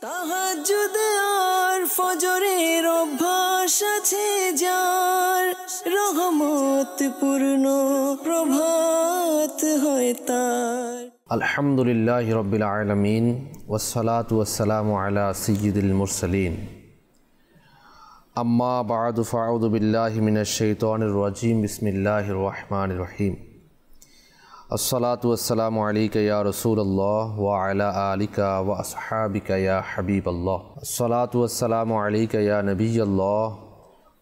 তাহাজ্জুদ আর ফজরের অভ্যাস আছে যার, রহমত পূর্ণ প্রভাত হয় তার। আলহামদুলিল্লাহি রাব্বিল আলামিন ওয়াসসালাতু ওয়াসসালামু আলা সাইয়্যিদিল মুরসালিন। আম্মা বা'দু ফাআউযু বিল্লাহি মিনাশ শাইতানির রাজীম। বিসমিল্লাহির রহমানির রহিম। আসসালাতু ওয়াসসালামু আলাইকা ইয়া রাসূলুল্লাহ ওয়া আলা আলিকা ওয়া আসহাবিকা ইয়া হাবিবাল্লাহ। আসসালাতু ওয়াসসালামু আলাইকা ইয়া নবিয়াল্লাহ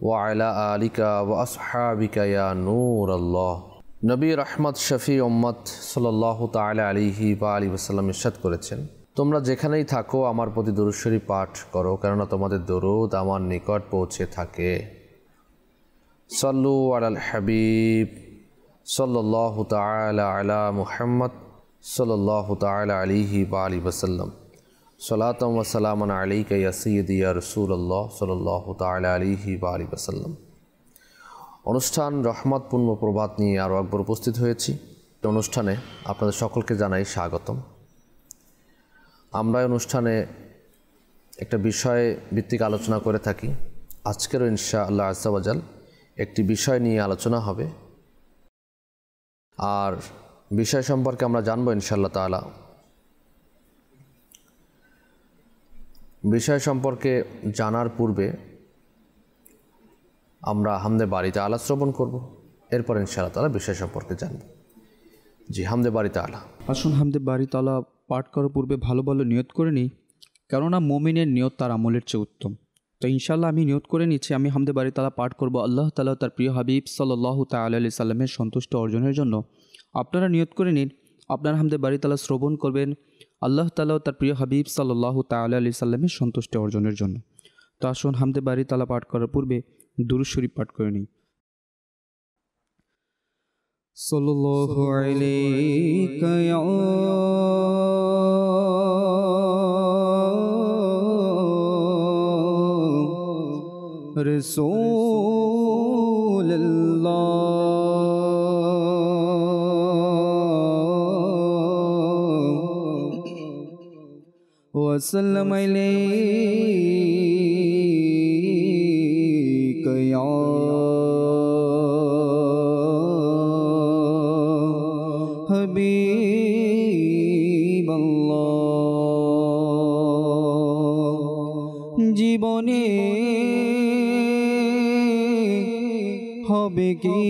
ওয়া আলা আলিকা ওয়া আসহাবিকা ইয়া নূরাল্লাহ। নবী রহমত শফি উম্মত সাল্লাল্লাহু তাআলা আলাইহি ওয়া আলিহি ওয়াসাল্লাম ইরশাদ করেছেন, তোমরা যেখানেই থাকো আমার প্রতি দরুদ শরীফ পাঠ করো, কেননা তোমাদের দরুদ আমার নিকট পৌঁছে থাকে। সাল্লু আলাল হাবিব সাল্লাল্লাহু তাআলা আলা মুহাম্মদ সাল্লাল্লাহু তাআলা আলাইহি ওয়া আলিহি ওয়াসাল্লাম। সালাতাম ওয়া সালামান আলাইকা ইয়া সাইয়্যিদি ইয়া রাসূলুল্লাহ সাল্লাল্লাহু তাআলা আলাইহি ওয়া আলিহি ওয়াসাল্লাম। অনুষ্ঠান রহমতপূর্ণ প্রভাত নিয়ে আরও একবার উপস্থিত হয়েছি। অনুষ্ঠানে আপনাদের সকলকে জানাই স্বাগতম। আমরা অনুষ্ঠানে একটা বিষয় ভিত্তিক আলোচনা করে থাকি। আজকেরও ইনশাআল্লাহ আজ্জা ওয়া জাল একটি বিষয় নিয়ে আলোচনা হবে, আর বিষয় সম্পর্কে আমরা জানবো ইনশাআল্লাহ তাআলা। বিষয় সম্পর্কে জানার পূর্বে আমরা হামদে বারি তাআলা শ্রবণ করব, এরপর ইনশাআল্লাহ তাআলা বিষয় সম্পর্কে জানব। জি, হামদে বারি তাআলা। আসুন হামদে বারি তাআলা পাঠ করার পূর্বে ভালো ভালো নিয়ত করে নিই, কেননা মুমিনের নিয়ত তার আমলের চেয়ে উত্তম। তো ইনশাআল্লাহ আমি নিয়ত করে নিচ্ছি, আমি হামদে বারি তাআলা পাঠ করব আল্লাহ তাআলা তার প্রিয় হাবিব সাল্লাল্লাহু তাআলা আলাইহি সাল্লামের সন্তুষ্ট অর্জনের জন্য। আপনারা নিয়ত করে নিন, আপনারা হামদে বারি তাআলা শ্রবণ করবেন আল্লাহ তাআলা তার প্রিয় হাবিব সাল্লাল্লাহু তাআলা আলাইহি সাল্লামের সন্তুষ্ট অর্জনের জন্য। তো আসুন হামদে বারি তাআলা পাঠ করার পূর্বে দুরূদ শরীফ পাঠ করে নিই। সাল্লাল্লাহু আলাইকা ইয়া রাসূলুল্লাহ ওয়া সাল্লাম আলাইকা ইয়া জীবনে হবে কি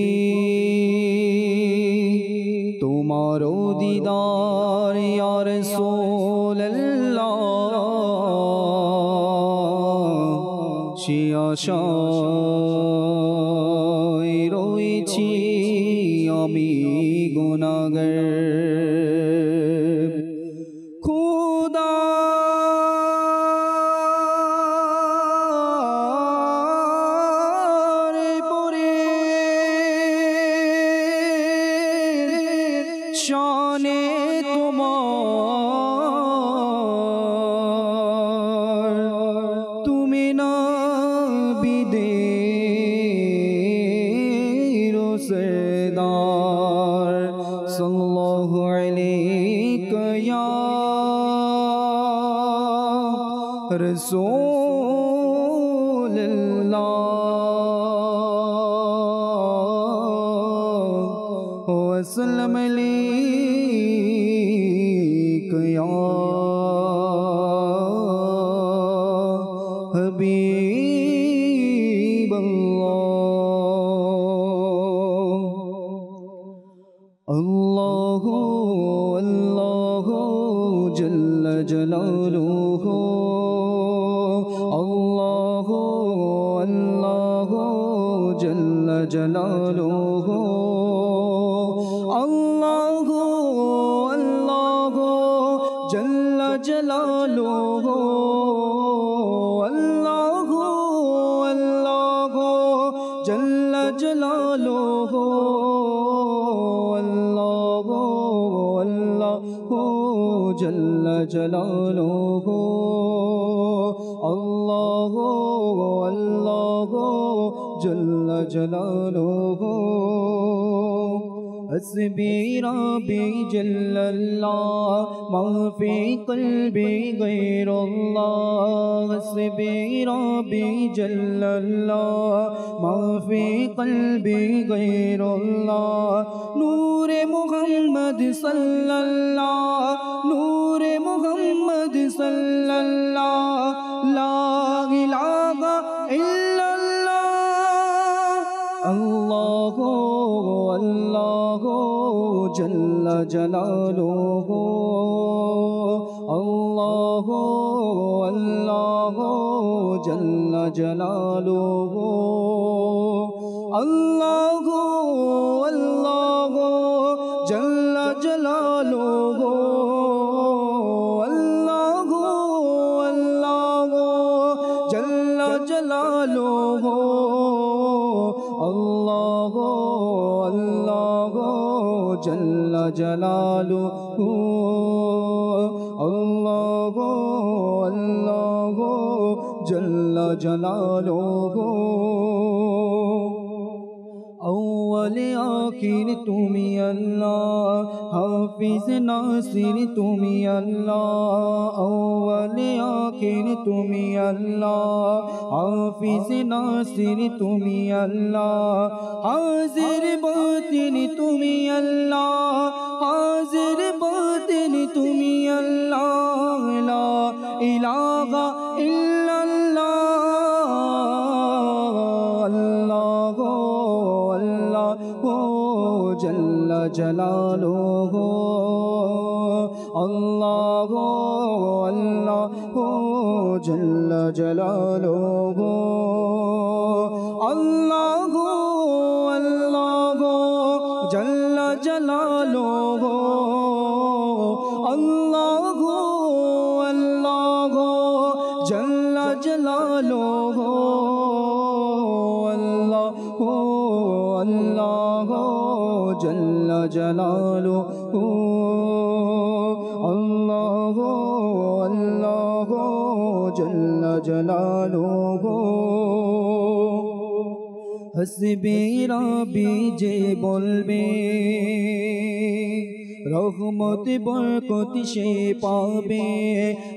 তোমার দিদার ইয়া রাসূলুল্লাহ, সে আশায় রয়েছি আমি গুনাহগার। শানে তোমার তুমি না বিদের রোজদার সাল্লাল্লাহু আলাইকা ইয়া রাসূলুল্লাহ ওয়া সাল্লাম আলাইকা ইয়া হাবিবাল্লাহ। আল্লাহু আল্লাহু জাল্লা জালালুহু, আল্লাহু আল্লাহু জাল্লা জালালুহু, আল্লাহু আল্লাহু জাল্লা জালালুহু, আল্লাহু আল্লাহু জাল্লা জালালুহু, আল্লাহু আল্লাহু জাল্লা জালালুহু, আল্লাহু আল্লাহু জাল্লা জালালুহু हस्बी रब्बी जल्लल्लाह मा फी क़ल्बी गैरुल्लाह हस्बी रब्बी जल्लल्लाह मा फी क़ल्बी गैरुल्लाह नूरे मुहम्मद सल्लल्लाह नूरे मुहम्मद सल्लल्लाह ला इलाहा इल्लल्लाह अल्लाहु अल्लाहु जल्ल जलालुहु अल्लाहु अल्लाहु जल्ल जलालुहु अल्लाहु अल्लाहु जल्ल जलालुहु अल्लाहु अल्लाहु जल्ल जलालुहु अल्लाहु अल्लाहु जल्ल जलालुहु अल्लाहु अल्लाहु जल्ल जलालुहु अव्वल आखिर तुमी अल्लाह हाफिज नासिर तुमी अल्लाह अव्वल आखिर तुमी अल्लाह हाफिज नासिर तुमी अल्लाह हाजिर बातिन तुमी अल्लाह हाजिर बातिन तुमी अल्लाह ला इलाहा इल्लल्लाह अल्लाहु अल्लाहु जल्ल जलालुहु अल्लाहु अल्लाहु जल्ल जलालुहु अल्लाहु अल्लाहु जल्ल जलालुहु अल्लाहु अल्लाहु जल्ल जलालुहु अल्लाहु अल्लाहु जल्ल जलालुहु अल्लाहु अल्लाहु जल्ल जलालुहु हस्बी रब्बी जे बोलबे रहमत बरकत से पाबे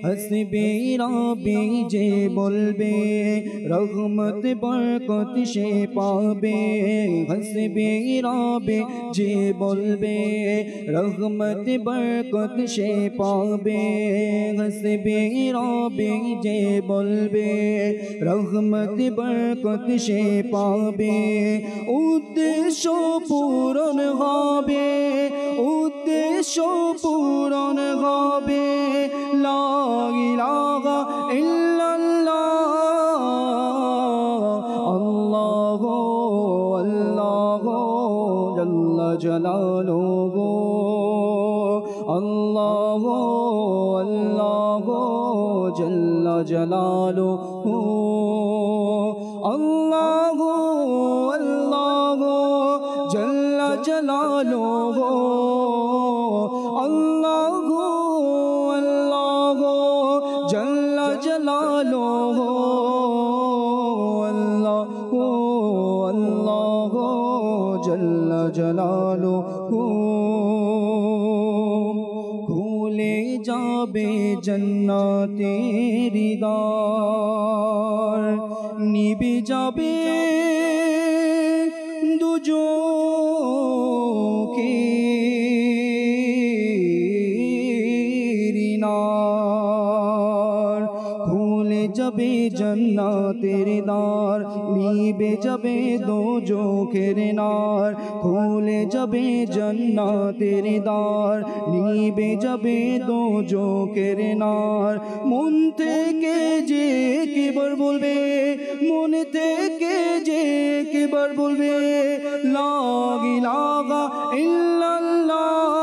हस्बी रब्बी जे बोलबे रहमत बरकत से पाबे हस्बी रब्बी जे बोलबे रहमत बरकत से पाबे हस्बी रब्बी जे बोलबे रहमत बरकत से पाबे उद्देश्य पूर्ण হবে उद्देश्य पूर्ण হবে ला इलाहा इल्लल्लाह अल्लाहु अल्लाहु जल्ल जलालुहु अल्लाहु अल्लाहु जल्ल जलालुहु अल्लाहु अल्लाहु जल्ल जलालुहु अल्लाहु अल्लाहु जल्ल जलालुहु अल्लाहु अल्लाहु जल्ल जलालुहु खुले जाबे जन्नतेर द्वार निभे जाबे দুজোখের নার খুলে যাবে জান্নাতের দ্বার নিভে যাবে দোজখের নার খুলে যাবে জান্নাতের দ্বার নিভে যাবে দোজখের নার মন থেকে যে একবার বলবে মন থেকে যে একবার বলবে লা ইলাহা ইল্লাল্লাহ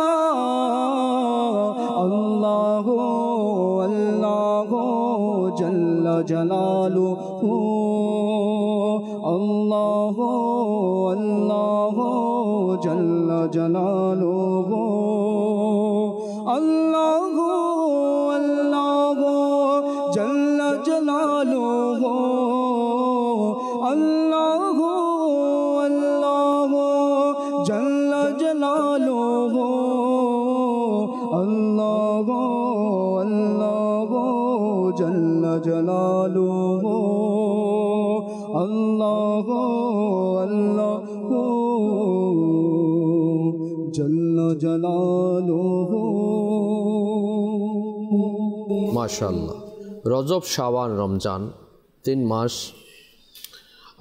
আল্লাহু আল্লাহু জল্ল জলালুহু আল্লাহু আল্লাহু জল্ল জলালুহু আল্লাহু আল্লাহু জল্ল জলালুহু আল্লাহু আল্লাহু জল্ল জলালুহু জাল্লা জালালুহু আল্লাহু আল্লাহু জাল্লা জালালুহু। মাশাআল্লাহ। রজব, শাবান, রমজান 3 মাস।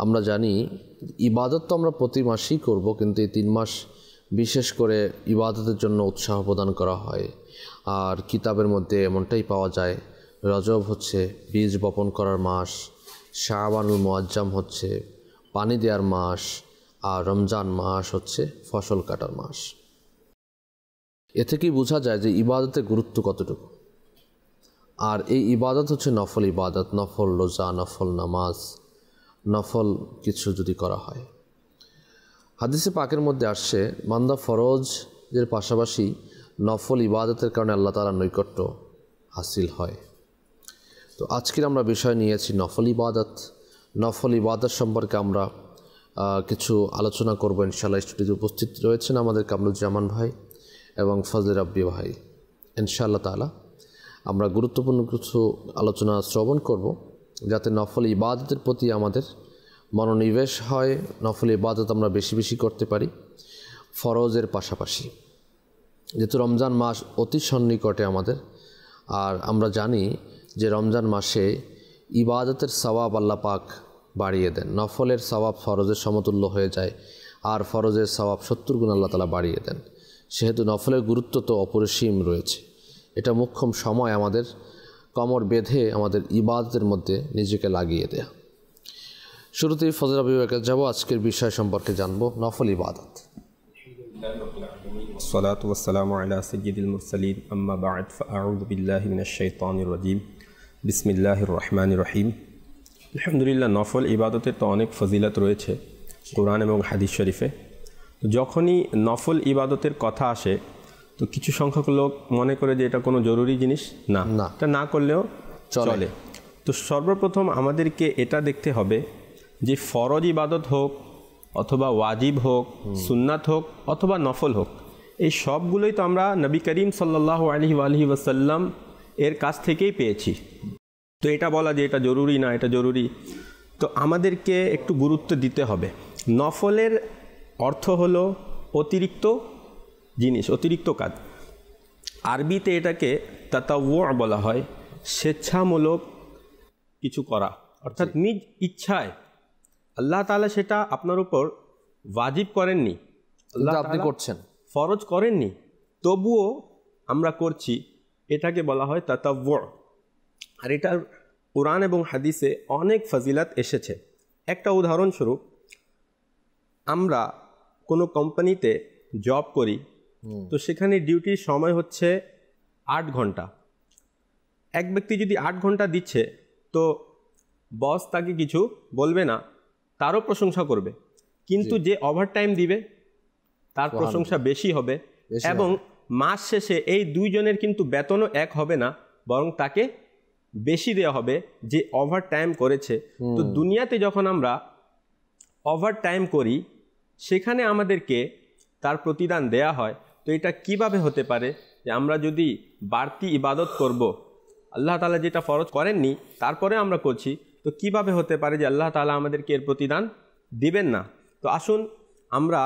আমরা জানি ইবাদত তো আমরা প্রতি মাসেই করব, কিন্তু এই 3 মাস বিশেষ করে ইবাদতের জন্য উৎসাহ প্রদান করা হয়। আর কিতাবের মধ্যে এমনটাই পাওয়া যায়, রজব হচ্ছে বীজ বপন করার মাস, শাবানুল মুআজ্জাম হচ্ছে পানি দেওয়ার মাস, আর রমজান মাস হচ্ছে ফসল কাটার মাস। এ থেকেই বোঝা যায় যে ইবাদতের গুরুত্ব কতটুকু। আর এই ইবাদত হচ্ছে নফল ইবাদত, নফল রোজা, নফল নামাজ, নফল কিছু যদি করা হয়। হাদিসে পাকের মধ্যে আসছে বান্দা ফরজের পাশাপাশি নফল ইবাদতের কারণে আল্লাহ তাআলার নৈকট্য হাসিল হয়। তো আজকের আমরা বিষয় নিয়েছি নফল ইবাদত। নফল ইবাদত সম্পর্কে আমরা কিছু আলোচনা করব ইনশাআল্লাহ। স্টুডিওতে উপস্থিত রয়েছেন আমাদের কামরুজ্জামান ভাই এবং ফজলে রাব্বি ভাই। ইনশাআল্লাহ তাআলা আমরা গুরুত্বপূর্ণ কিছু আলোচনা শ্রবণ করব, যাতে নফল ইবাদতের প্রতি আমাদের মনোনিবেশ হয়, নফল ইবাদত আমরা বেশি বেশি করতে পারি ফরজের পাশাপাশি। যেহেতু রমজান মাস অতি সন্নিকটে আমাদের, আর আমরা জানি যে রমজান মাসে ইবাদতের সওয়াব আল্লাহ পাক বাড়িয়ে দেন। নফলের সওয়াব ফরজের সমতুল্য হয়ে যায়, আর ফরজের সওয়াব 70 গুণ আল্লাহ তাআলা বাড়িয়ে দেন। সেহেতু নফলের গুরুত্ব তো অপরিসীম রয়েছে। এটা মোক্ষম সময় আমাদের কমর বেঁধে আমাদের ইবাদতের মধ্যে নিজেকে লাগিয়ে দেয়া। শুরুতেই ফজল রাব্বির কাছে যাব, আজকের বিষয় সম্পর্কে জানবো নফল ইবাদত। الصلاة والسلام على سيد المرسلين أما بعد فأعوذ بالله من الشيطان الرجيم بسم الله الرحمن الرحيم আলহামদুলিল্লাহ। নফল ইবাদতের তো অনেক ফজিলত রয়েছে কোরআন এবং হাদিস শরীফে। যখনই নফল ইবাদতের কথা আসে তো কিছু সংখ্যক লোক মনে করে যে এটা কোনো জরুরি জিনিস না, এটা না করলেও চলে। তো সর্বপ্রথম আমাদেরকে এটা দেখতে হবে যে ফরজ ইবাদত হোক অথবা ওয়াজিব হোক, সুন্নাত হোক অথবা নফল হোক, এই সবগুলোই তো আমরা নবী করিম সাল্লাল্লাহু আলাইহি ওয়াসাল্লাম এর কাছ থেকেই পেয়েছি। তো এটা বলা যে এটা জরুরি না, এটা জরুরি, তো আমাদেরকে একটু গুরুত্ব দিতে হবে। নফলের অর্থ হলো অতিরিক্ত জিনিস, অতিরিক্ত কাজ। আরবিতে এটাকে তাতাওয়ু বলা হয়, স্বেচ্ছামূলক কিছু করা, অর্থাৎ নিজ ইচ্ছায়। আল্লাহ তাআলা সেটা আপনার উপর ওয়াজিব করেননি, আল্লাহ আপনি করছেন, ফরজ করেননি, তবুও আমরা করছি, এটাকে বলা হয় তাতাওয়ু। আর এটার কোরআন এবং হাদিসে অনেক ফজিলত এসেছে। একটা উদাহরণস্বরূপ, আমরা কোনো কোম্পানিতে জব করি, তো সেখানে ডিউটির সময় হচ্ছে 8 ঘন্টা। এক ব্যক্তি যদি 8 ঘন্টা দিচ্ছে তো বস তাকে কিছু বলবে না, তারও প্রশংসা করবে, কিন্তু যে ওভারটাইম দিবে তার প্রশংসা বেশি হবে, এবং মাস শেষে এই দুইজনের কিন্তু বেতনও এক হবে না, বরং তাকে বেশি দেওয়া হবে যে ওভারটাইম করেছে। তো দুনিয়াতে যখন আমরা ওভারটাইম করি সেখানে আমাদেরকে তার প্রতিদান দেয়া হয়। তো এটা কিভাবে হতে পারে যে আমরা যদি বাড়তি ইবাদত করব, আল্লাহ তাআলা যেটা ফরজ করেননি তারপরে আমরা করছি, তো কিভাবে হতে পারে যে আল্লাহ তাআলা আমাদেরকে এর প্রতিদান দিবেন না? তো আসুন আমরা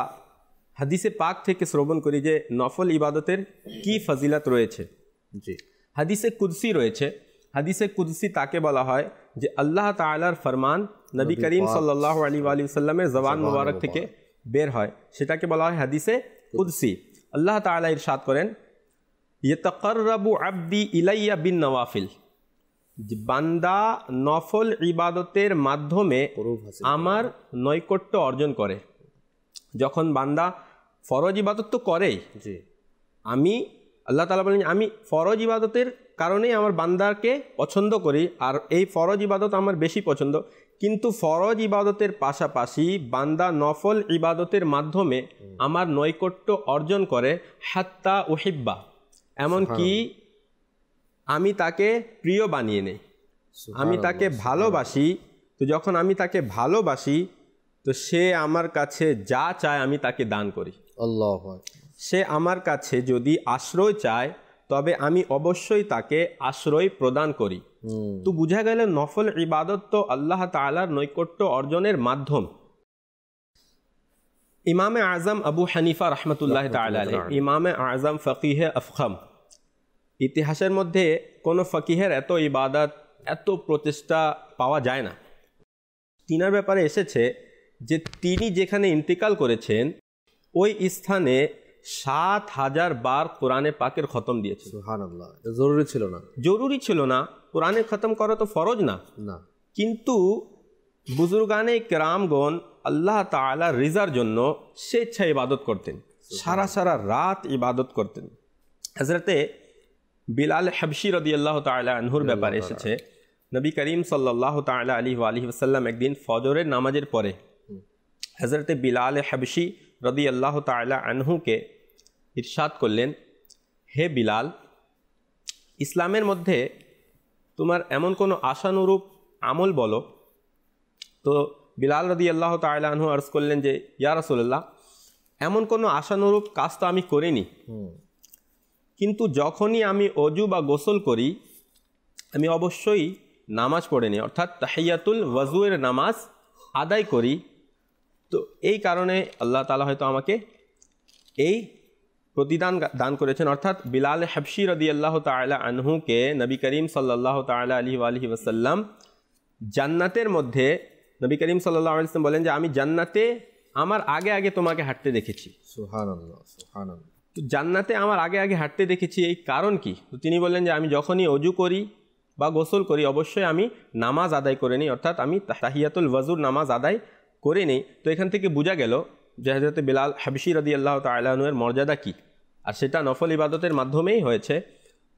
হাদিসে পাক থেকে শ্রবণ করি যে নফল ইবাদতের কি ফজিলত রয়েছে। জি, হাদিসে কুদসি রয়েছে। হাদিসে কুদসি তাকে বলা হয় যে আল্লাহ তাআলার ফরমান নবী করিম সাল্লাল্লাহু আলাইহি ওয়াসাল্লামের জবান মুবারক থেকে বের হয়, সেটাকে বলা হয় হাদিসে কুদসি। আল্লাহ তাআলা ইরশাদ করেন, ইয়াতাকাররাবু আবদি ইলাইয়া বিন নওয়াফিল, যে বান্দা নফল ইবাদতের মাধ্যমে আমার নৈকট্য অর্জন করে। যখন বান্দা ফরজ ইবাদত তো করেই, আমি আল্লাহ তাআলা বলেন আমি ফরজ ইবাদতের কারণেই আমার বান্দাকে পছন্দ করি, আর এই ফরজ ইবাদত আমার বেশি পছন্দ। কিন্তু ফরজ ইবাদতের পাশাপাশি বান্দা নফল ইবাদতের মাধ্যমে আমার নৈকট্য অর্জন করে, হাত্তা উহিব্বা, এমনকি আমি তাকে প্রিয় বানিয়ে নেই, আমি তাকে ভালোবাসি। তো যখন আমি তাকে ভালোবাসি তো সে আমার কাছে যা চায় আমি তাকে দান করি। আল্লাহ, সে আমার কাছে যদি আশ্রয় চায় তবে আমি অবশ্যই তাকে আশ্রয় প্রদান করি। তো বুঝা গেল নফল ইবাদত তো আল্লাহ তাআলার নৈকট্য অর্জনের মাধ্যম। ইমামে আজম আবু হানিফা রহমতুল্লাহ তাআলা আলাইহি, ইমামে আজম ফকিহে আফখাম, ইতিহাসের মধ্যে কোনো ফকিহের এত ইবাদত, এত প্রচেষ্টা পাওয়া যায় না। তিনার ব্যাপারে এসেছে যে তিনি যেখানে ইন্তিকাল করেছেন ওই স্থানে ৭,০০০ বার কোরআনে পাকের খতম দিয়েছে। সুবহানাল্লাহ, এটা জরুরি ছিল না। জরুরি ছিল না, কোরআনে খতম করা তো ফরজ না। না, কিন্তু বুজুর্গানে কেরামগণ আল্লাহ তাআলার রিজার জন্য স্বেচ্ছা ইবাদত করতেন, সারা সারা রাত ইবাদত করতেন। হযরতে বিলাল হাবশি রাদিয়াল্লাহু তাআলা আনহুর ব্যাপারে এসেছে, নবী করিম সাল্লাল্লাহু তাআলা আলাইহি ওয়া আলিহি ওয়াসাল্লাম একদিন ফজরের নামাজের পরে হযরতে বিলাল হাবশি রাদিয়াল্লাহু তাআলা আনহুকে ইরশাদ করলেন, হে বিলাল, ইসলামের মধ্যে তোমার এমন কোনো আশানুরূপ আমল বলো। তো বিলাল রাদিয়াল্লাহু তাআলা আনহু আরজ করলেন যে, ইয়া রাসূলুল্লাহ, এমন কোনো আশানুরূপ কাজ তো আমি করিনি, কিন্তু যখনই আমি অজু বা গোসল করি আমি অবশ্যই নামাজ পড়ে নিই, অর্থাৎ তাহিয়াতুল ওয়াজুয়ের নামাজ আদায় করি। তো এই কারণে আল্লাহ তাআলা হয়তো আমাকে এই প্রতিদান দান করেছেন। অর্থাৎ বিলাল হাবশি রাদিয়াল্লাহু তাআলা আনহুকে নবী করিম সাল্লাল্লাহু তাআলা আলাইহি ওয়া আলিহি ওয়াসাল্লাম জান্নাতের মধ্যে, নবী করিম সাল্লাল্লাহু আলাইহি ওয়াসাল্লাম বলেন যে আমি জান্নাতে আমার আগে আগে তোমাকে হাঁটতে দেখেছি। সুবহানাল্লাহ, সুবহানাল্লাহ। তো জান্নাতে আমার আগে আগে হাঁটতে দেখেছি, এই কারণ কি? তো তিনি বললেন যে আমি যখনই অজু করি বা গোসল করি অবশ্যই আমি নামাজ আদায় করে নিই, অর্থাৎ আমি তাহিয়াতুল ওয়াজুর নামাজ আদায় করে নিই। তো এখান থেকে বোঝা গেল যে হযরত বিলাল হাবশি রাদিয়াল্লাহু তাআলা আনহুর মর্যাদা কী, আর সেটা নফল ইবাদতের মাধ্যমেই হয়েছে।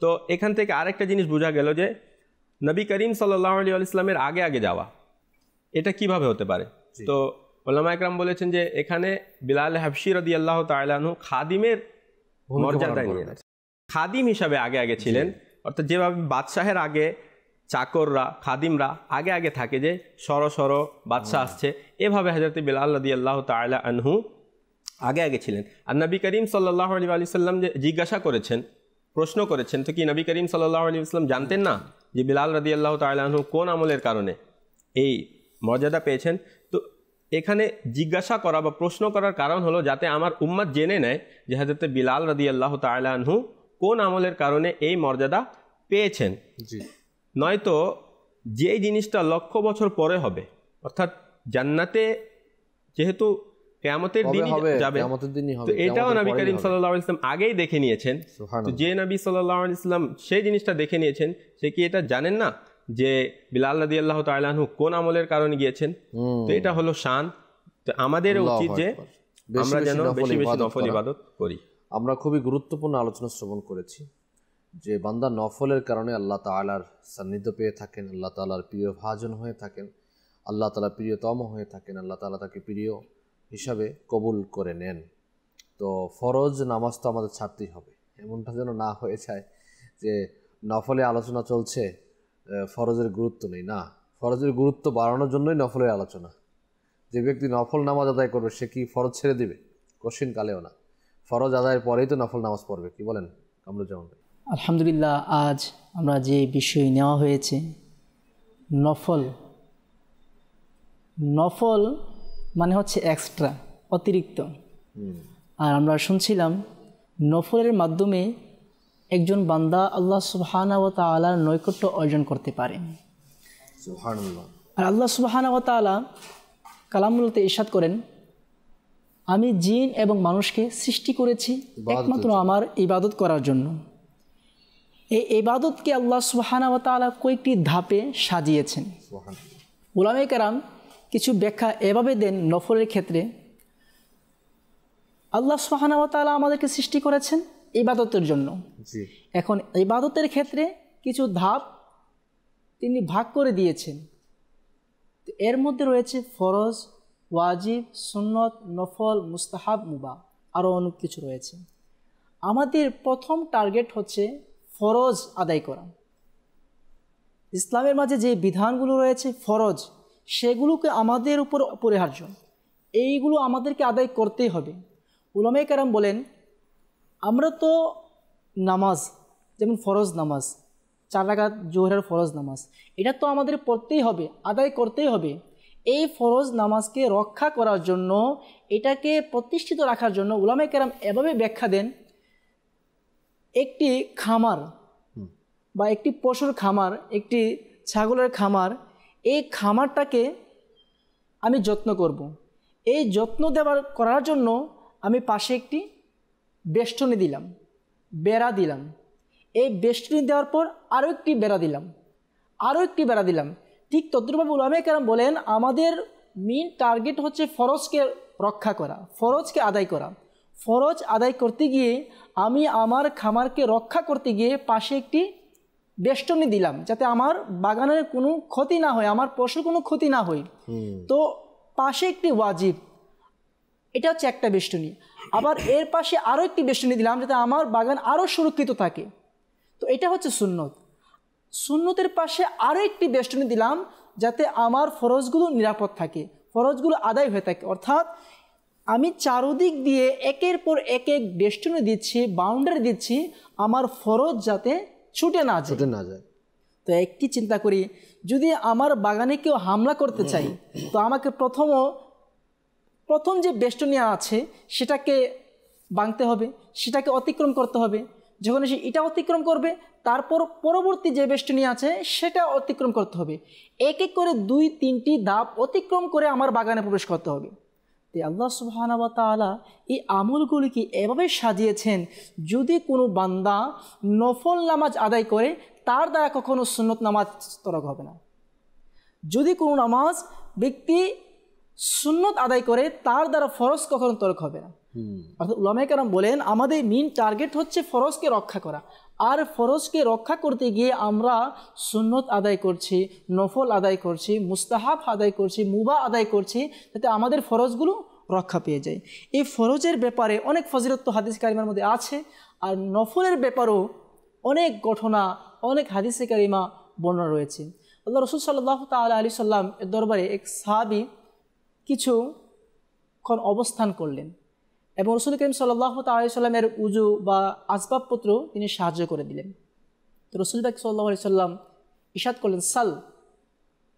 তো এখান থেকে আরেকটা জিনিস বোঝা গেল যে নবী করিম সাল্লাল্লাহু আলাইহি ওয়াসাল্লামের আগে আগে যাওয়া, এটা কিভাবে হতে পারে? তো উলামা ইকরাম বলেছেন যে এখানে বিলাল হাবশি রাদিয়াল্লাহু তাআলা আনহু খাদিমের মর্যাদা নিয়ে, খাদিম হিসাবে আগে আগে ছিলেন। অর্থাৎ যেভাবে বাদশাহের আগে চাকররা, খাদিমরা আগে আগে থাকে যে সরো সরো বাদশাহ আসছে, এভাবে হযরত বিলাল রাদিয়াল্লাহু তাআলা আনহু আগে আগে ছিলেন। আর নবী করিম সাল্লাল্লাহু আলাইহি ওয়াসাল্লাম যে জিজ্ঞাসা করেছেন, প্রশ্ন করেছেন, তো কি নবী করিম সাল্লাল্লাহু আলাইহি ওয়াসাল্লাম জানতেন না যে বিলাল রাদিয়াল্লাহু তাআলা আনহু কোন আমলের কারণে এই মর্যাদা পেয়েছেন? তো এখানে জিজ্ঞাসা করা বা প্রশ্ন করার কারণ হলো যাতে আমার উম্মত জেনে নেয় যে হযরত বিলাল রাদিয়াল্লাহু তাআলা আনহু কোন আমলের কারণে এই মর্যাদা পেয়েছেন। জি, নয়তো যেই জিনিসটা লক্ষ বছর পরে হবে, অর্থাৎ জান্নাতে যেহেতু কিয়ামতের দিনই যাবে, তো এটাও নবী করিম সাল্লাল্লাহু আলাইহি ওয়াসাল্লাম আগেই দেখে নিয়েছেন। তো যে নবী সাল্লাল্লাহু আলাইহি ওয়াসাল্লাম সেই জিনিসটা দেখে নিয়েছেন, সে কি এটা জানেন না যে বিলাল রাদিয়াল্লাহু তাআলা আনহু কোন আমলের কারণে গিয়েছেন? তো এটা হলো শান। তো আমাদের উচিত যে আমরা যেন বেশি বেশি নফল ইবাদত করি। আমরা খুবই গুরুত্বপূর্ণ আলোচনা শ্রবণ করেছি যে বান্দা নফলের কারণে আল্লাহ তাআলার সান্নিধ্য পেয়ে থাকেন, আল্লাহ তাআলার প্রিয় ভাজন হয়ে থাকেন, আল্লাহ তাআলা প্রিয়তম হয়ে থাকেন, আল্লাহ তাআলা তাকে প্রিয় হিসাবে কবুল করে নেন। তো ফরজ নামাজ তো আমাদের ছাড়তেই হবে, এমনটা যেন না হয়ে যায় যে নফলে আলোচনা চলছে, ফরজের গুরুত্ব নেই। না, ফরজের গুরুত্ব বাড়ানোর জন্যই নফলের আলোচনা। যে ব্যক্তি নফল নামাজ আদায় করবে সে কি ফরজ ছেড়ে দিবে? কোশ্চিন কালেও না। ফরজ আদায়ের পরেই তো নফল নামাজ পড়বে। কি বলেন কামরুজ্জামান ভাই? আলহামদুলিল্লাহ, আজ আমরা যে বিষয় নেওয়া হয়েছে নফল, নফল মানে হচ্ছে এক্সট্রা, অতিরিক্ত। আর আমরা শুনছিলাম নফলের মাধ্যমে একজন বান্দা আল্লাহ সুবহানাহু ওয়া তাআলার নৈকট্য অর্জন করতে পারে। সুবহানাল্লাহ। আর আল্লাহ সুবহানাহু ওয়া তাআলা কালামুল্লাহতে ইরশাদ করেন, আমি জিন এবং মানুষকে সৃষ্টি করেছি একমাত্র আমার ইবাদত করার জন্য। এই ইবাদতকে আল্লাহ সুবহানাহু ওয়া তাআলা কয়েকটি ধাপে সাজিয়েছেন। উলামায়ে কেরাম কিছু ব্যাখ্যা এভাবে দেন নফলের ক্ষেত্রে, আল্লাহ সুবহানাহু ওয়া তাআলা আমাদেরকে সৃষ্টি করেছেন ইবাদতের জন্য। এখন ইবাদতের ক্ষেত্রে কিছু ধাপ তিনি ভাগ করে দিয়েছেন। এর মধ্যে রয়েছে ফরজ, ওয়াজিব, সুন্নত, নফল, মুস্তাহাব, মুবাহ, আরও অনেক কিছু রয়েছে। আমাদের প্রথম টার্গেট হচ্ছে ফরজ আদায় করা। ইসলামের মাঝে যে বিধানগুলো রয়েছে ফরজ, সেগুলোকে আমাদের উপর অপরিহার্য, এইগুলো আমাদেরকে আদায় করতেই হবে। উলামায়ে কেরাম বলেন, আমরা তো নামাজ, যেমন ফরজ নামাজ, 4 রাকাত জোহরের ফরজ নামাজ, এটা তো আমাদের পড়তেই হবে, আদায় করতেই হবে। এই ফরজ নামাজকে রক্ষা করার জন্য, এটাকে প্রতিষ্ঠিত রাখার জন্য উলামায়ে কেরাম এভাবে ব্যাখ্যা দেন, একটি খামার বা একটি পশুর খামার, একটি ছাগলের খামার, এই খামারটাকে আমি যত্ন করব। এই যত্ন করার জন্য আমি পাশে একটি বেষ্টনী দিলাম, বেড়া দিলাম। এই বেষ্টনী দেওয়ার পর আরও একটি বেড়া দিলাম, আরও একটি বেড়া দিলাম। ঠিক তদ্রুপভাবে উলামায়ে কেরাম বলেন আমাদের মেইন টার্গেট হচ্ছে ফরজকে রক্ষা করা, ফরজকে আদায় করা। ফরজ আদায় করতে গিয়ে আমি আমার খামারকে রক্ষা করতে গিয়ে পাশে একটি বেষ্টনী দিলাম, যাতে আমার বাগানের কোনো ক্ষতি না হয়, আমার পশুর কোনো ক্ষতি না হয়। তো পাশে একটি ওয়াজিব, এটা হচ্ছে একটা বেষ্টনী। আবার এর পাশে আরও একটি বেষ্টনী দিলাম, যাতে আমার বাগান আরও সুরক্ষিত থাকে। তো এটা হচ্ছে সুন্নত। সুন্নতের পাশে আরও একটি বেষ্টনী দিলাম, যাতে আমার ফরজগুলো নিরাপদ থাকে, ফরজগুলো আদায় হয়ে থাকে। অর্থাৎ আমি চারদিক দিয়ে একের পর এক বেষ্টনী দিচ্ছি, বাউন্ডারি দিচ্ছি, আমার ফরজ যাতে ছুটে না যায়। তো একটি চিন্তা করি, যদি আমার বাগানে কেউ হামলা করতে চাই, তো আমাকে প্রথম যে বেষ্টনী আছে সেটাকে ভাঙতে হবে, সেটাকে অতিক্রম করতে হবে। যখন সে এটা অতিক্রম করবে, তারপর পরবর্তী যে বেষ্টনী আছে সেটা অতিক্রম করতে হবে। এক এক করে 2-3টি ধাপ অতিক্রম করে আমার বাগানে প্রবেশ করতে হবে। তাই আল্লাহ সুবহানাহু ওয়া তাআলা এই আমলগুলিকে এভাবে সাজিয়েছেন, যদি কোনো বান্দা নফল নামাজ আদায় করে তার দ্বারা কখনো সুন্নত নামাজ তরক হবে না। যদি কোনো নামাজ ব্যক্তি সুন্নত আদায় করে তার দ্বারা ফরজ কখনো তরক হবে না। অর্থাৎ উলামায়ে কেরাম বলেন আমাদের মেইন টার্গেট হচ্ছে ফরজকে রক্ষা করা। আর ফরজকে রক্ষা করতে গিয়ে আমরা সুন্নত আদায় করছি, নফল আদায় করছি, মুস্তাহাব আদায় করছি, মুবাহ আদায় করছি, যাতে আমাদের ফরজগুলো রক্ষা পেয়ে যায়। এই ফরজের ব্যাপারে অনেক ফজিলত তো হাদিস কারিমার মধ্যে আছে, আর নফলের ব্যাপারেও অনেক ঘটনা, অনেক হাদিসে কারিমা বর্ণনা রয়েছে। আল্লাহ রাসূল সাল্লাল্লাহু তাআলা আলাইহি সাল্লাম এর দরবারে এক সাহাবী কিছুক্ষণ অবস্থান করলেন এবং রাসূল করিম সাল্লাল্লাহু তাআলা আলাইহি সাল্লামের উযু বা আসবাবপত্র তিনি সাহায্য করে দিলেন। তো রাসূল পাক সাল্লাল্লাহু আলাইহি সাল্লাম ইরশাদ করলেন, সাল,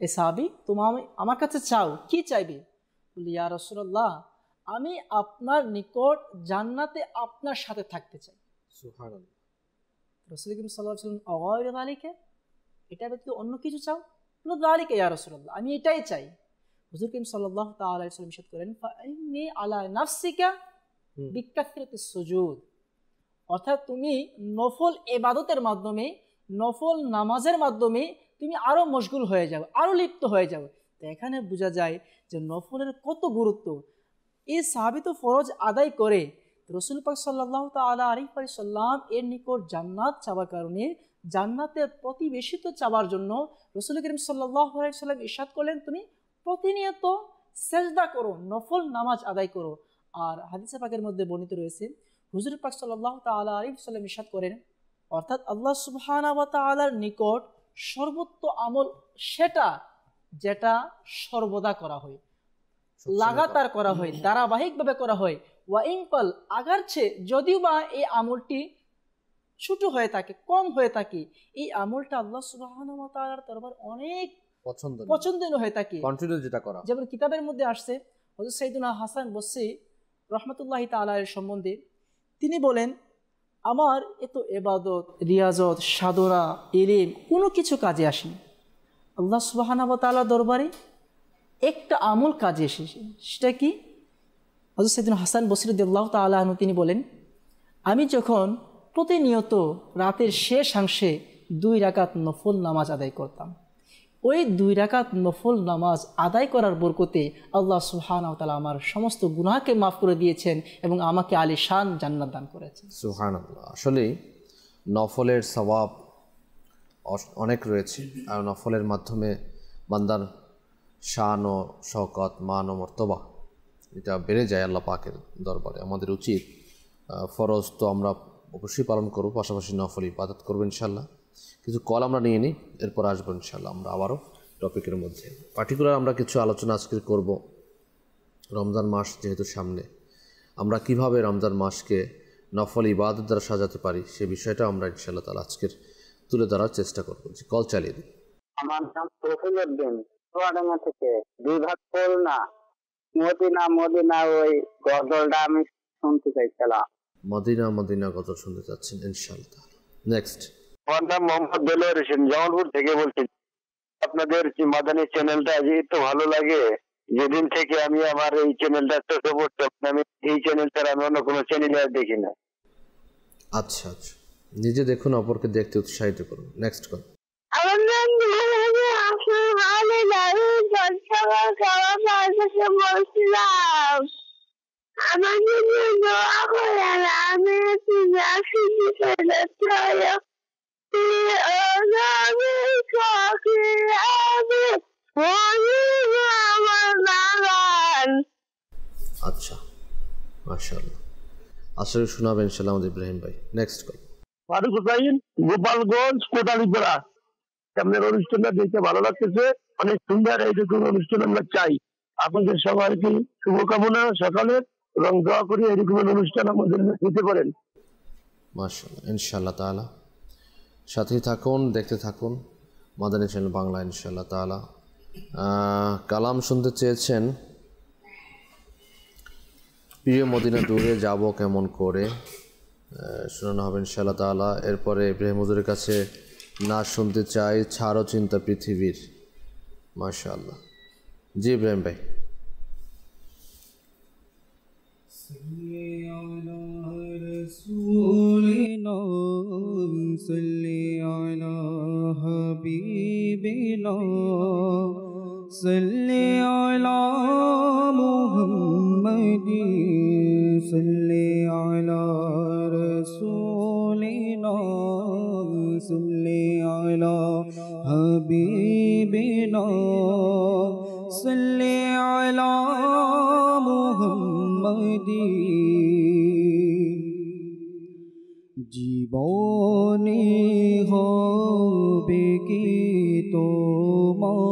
এ সাহাবী তুমি আমার কাছে চাও, কি চাইবে? বলি, ইয়া রাসূলুল্লাহ, আমি আপনার নিকট জান্নাতে আপনার সাথে থাকতে চাই। সুবহানাল্লাহ। রাসূল করিম সাল্লাল্লাহু আলাইহি সাল্লাম, আগায়রা যালিকা, এটা ব্যতীত অন্য কিছু চাও? বলল, যালিকা ইয়া রাসূলুল্লাহ, আমি এটাই চাই। হুজুর করিম সাল্লাল্লাহু তাআলা আলাইহি সাল্লাম ইরশাদ করেন, ফাইন্নী আলা নাফসিকা বিকাসরাতিস সুজুদ, অর্থাৎ তুমি নফল ইবাদতের মাধ্যমে, নফল নামাজের মাধ্যমে তুমি আরো মশগুল হয়ে যাও, আরো লিপ্ত হয়ে যাও। তো এখানে বোঝা যায় যে নফলের কত গুরুত্ব। এই সাহাবী তো ফরজ আদায় করে রাসূল পাক সাল্লাল্লাহু তাআলা আলাইহি ওয়াসাল্লাম এর নিকট জান্নাত চাওয়ার কারণে, জান্নাতের প্রতিবেশিত চাওয়ার জন্য রাসূল করিম সাল্লাল্লাহু আলাইহি ওয়াসাল্লাম ইরশাদ করলেন, তুমি প্রতিনিয়ত সেজদা করো, নফল নামাজ আদায় করো। আর হাদিসে পাকের মধ্যে বর্ণিত রয়েছে, হুজুর পাক সাল্লাল্লাহু তাআলা আলাইহি ওয়াসাল্লাম ইরশাদ করেন, অর্থাৎ আল্লাহ সুবহানাহু ওয়া তাআলার নিকট সর্বোত্তম আমল সেটা যেটা সর্বদা করা হয়, লাগাতার করা হয়, ধারাবাহিকভাবে করা হয়। ওয়া ইনকাল, আগারছে যদিও বা এই আমলটি ছোট হয়ে থাকে, কম হয়ে থাকে, এই আমলটা আল্লাহ সুবহানাহু ওয়া তাআলার দরবার অনেক পছন্দনীয় হয়ে থাকে, কন্টিনিউ যেটা করা। যেমন কিতাবের মধ্যে আসছে, হযরত সাইয়েদুনা হাসান বসরি রাহমাতুল্লাহি তাআলা এর সম্বন্ধে তিনি বলেন, আমার এত ইবাদত, রিয়াজত, সাধনা, ইলম কোনো কিছু কাজে আসেনি, আল্লাহ সুবহানাহু ওয়া তাআলার দরবারে একটা আমল কাজে এসেছে। সেটা কি? হযরত সাইয়েদুনা হাসান বসরি রাদিয়াল্লাহু তাআলা আনহু তিনি বলেন, আমি যখন প্রতিনিয়ত রাতের শেষাংশে 2 রাকাত নফল নামাজ আদায় করতাম, ওই 2 রাকাত নফল নামাজ আদায় করার বরকতে আল্লাহ সুবহানাহু ওয়া তাআলা আমার সমস্ত গুনাহকে মাফ করে দিয়েছেন এবং আমাকে আলিশান জান্নাত দান করেছেন। সুবহানাল্লাহ। আসলে নফলের সওয়াব অনেক রয়েছে, আর নফলের মাধ্যমে বান্দার শান ও শওকত, মান ও মর্তবা এটা বেড়ে যায় আল্লাহ পাকের দরবারে। আমাদের উচিত ফরজ তো আমরা অবশ্যই পালন করব, পাশাপাশি নফল ইবাদত করবো ইনশাল্লাহ। কিছু কল আমরা নিয়ে নিই, এরপর আসবো ইনশাল্লাহ আমরা আবারও টপিকের মধ্যে। পার্টিকুলার আমরা কিছু আলোচনা আজকে করব রমজান মাস যেহেতু সামনে, আমরা কিভাবে রমজান মাসকে নফল ইবাদত দ্বারা সাজাতে পারি সে বিষয়টা আমরা ইনশাআল্লাহ তাআলা আজকের তুলে ধরার চেষ্টা করব। কল চালিয়ে দিন। আমার নাম প্রফুল উদ্দিন, চুয়াডাঙ্গা থেকে। 2 ভাগ না মদিনা মদিনা ওই গজলটা আমি শুনতে চাইছিলাম। মদিনা মদিনা গজল শুনতে চাচ্ছেন ইনশাআল্লাহ। নেক্সট। আমার নাম মোহাম্মদ দেলোয়ার হোসেন, জামালপুর থেকে বলছি। আপনাদের মাদানী চ্যানেলটা তো ভালো লাগে। যেদিন থেকে আমি আমার এই চ্যানেলটা চোখে পড়ছে, আমি এই চ্যানেল ছাড়া আমি অন্য কোনো চ্যানেল আর দেখি না। আচ্ছা আচ্ছা, নিজে দেখুন, অপরকে দেখতে উৎসাহিত করুন। Next call. আমার নাম বলছিলাম আমার জন্য দোয়া করেন, আমি আচ্ছা, মাশাআল্লাহ। আসলে শোনাবেন ইনশাআল্লাহ আমাদের ইব্রাহিম ভাই। Next call. ফারুক হুসাইন, গোপালগঞ্জ, কোটালীপাড়া। আপনার অনুষ্ঠানটা দেখতে ভালো লাগতেছে, অনেক সুন্দর। এইরকম অনুষ্ঠান আমরা চাই। আপনাদের সবাইকে শুভকামনা সকালে, এবং দোয়া করি এরকম অনুষ্ঠান আমাদের দিতে পারেন। মাশাআল্লাহ, ইনশাআল্লাহ তাআলা। সাথেই থাকুন, দেখতে থাকুন মাদানী চ্যানেল বাংলা ইনশাআল্লাহ তাআলা। কালাম শুনতে চেয়েছেন, প্রিয় মদিনা ট্যুরে যাব কেমন করে, শোনানো হবে ইনশাআল্লাহ তাআলা। এরপরে ইব্রাহিম হুজুরের কাছে নাচ শুনতে চাই, ছাড়ো চিন্তা পৃথিবীর। মাশাআল্লাহ। জি ইব্রাহিম ভাই। صل على محمد صل على رسولنا صل على حبيبنا صل على محمد জীবনে হবে কি তোমার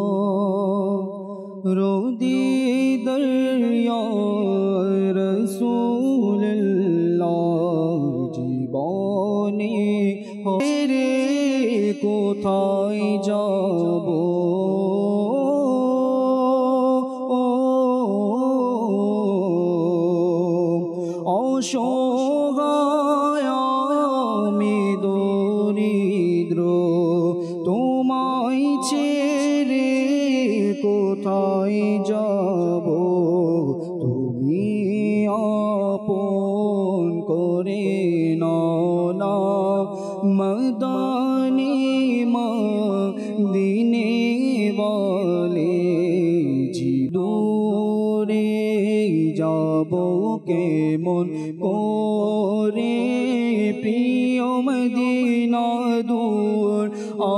রোদি দরিয়া রাসূলুল্লাহ জীবনে রে কোথায় যাব অসহায় আমি দরিদ্র তোমায় ছেড়ে কোথায় যাব তুমি আপন করে নাও না মদানী মদিনে বলে দূরে যাব কেমন করে প্রিয় মদিনা দূর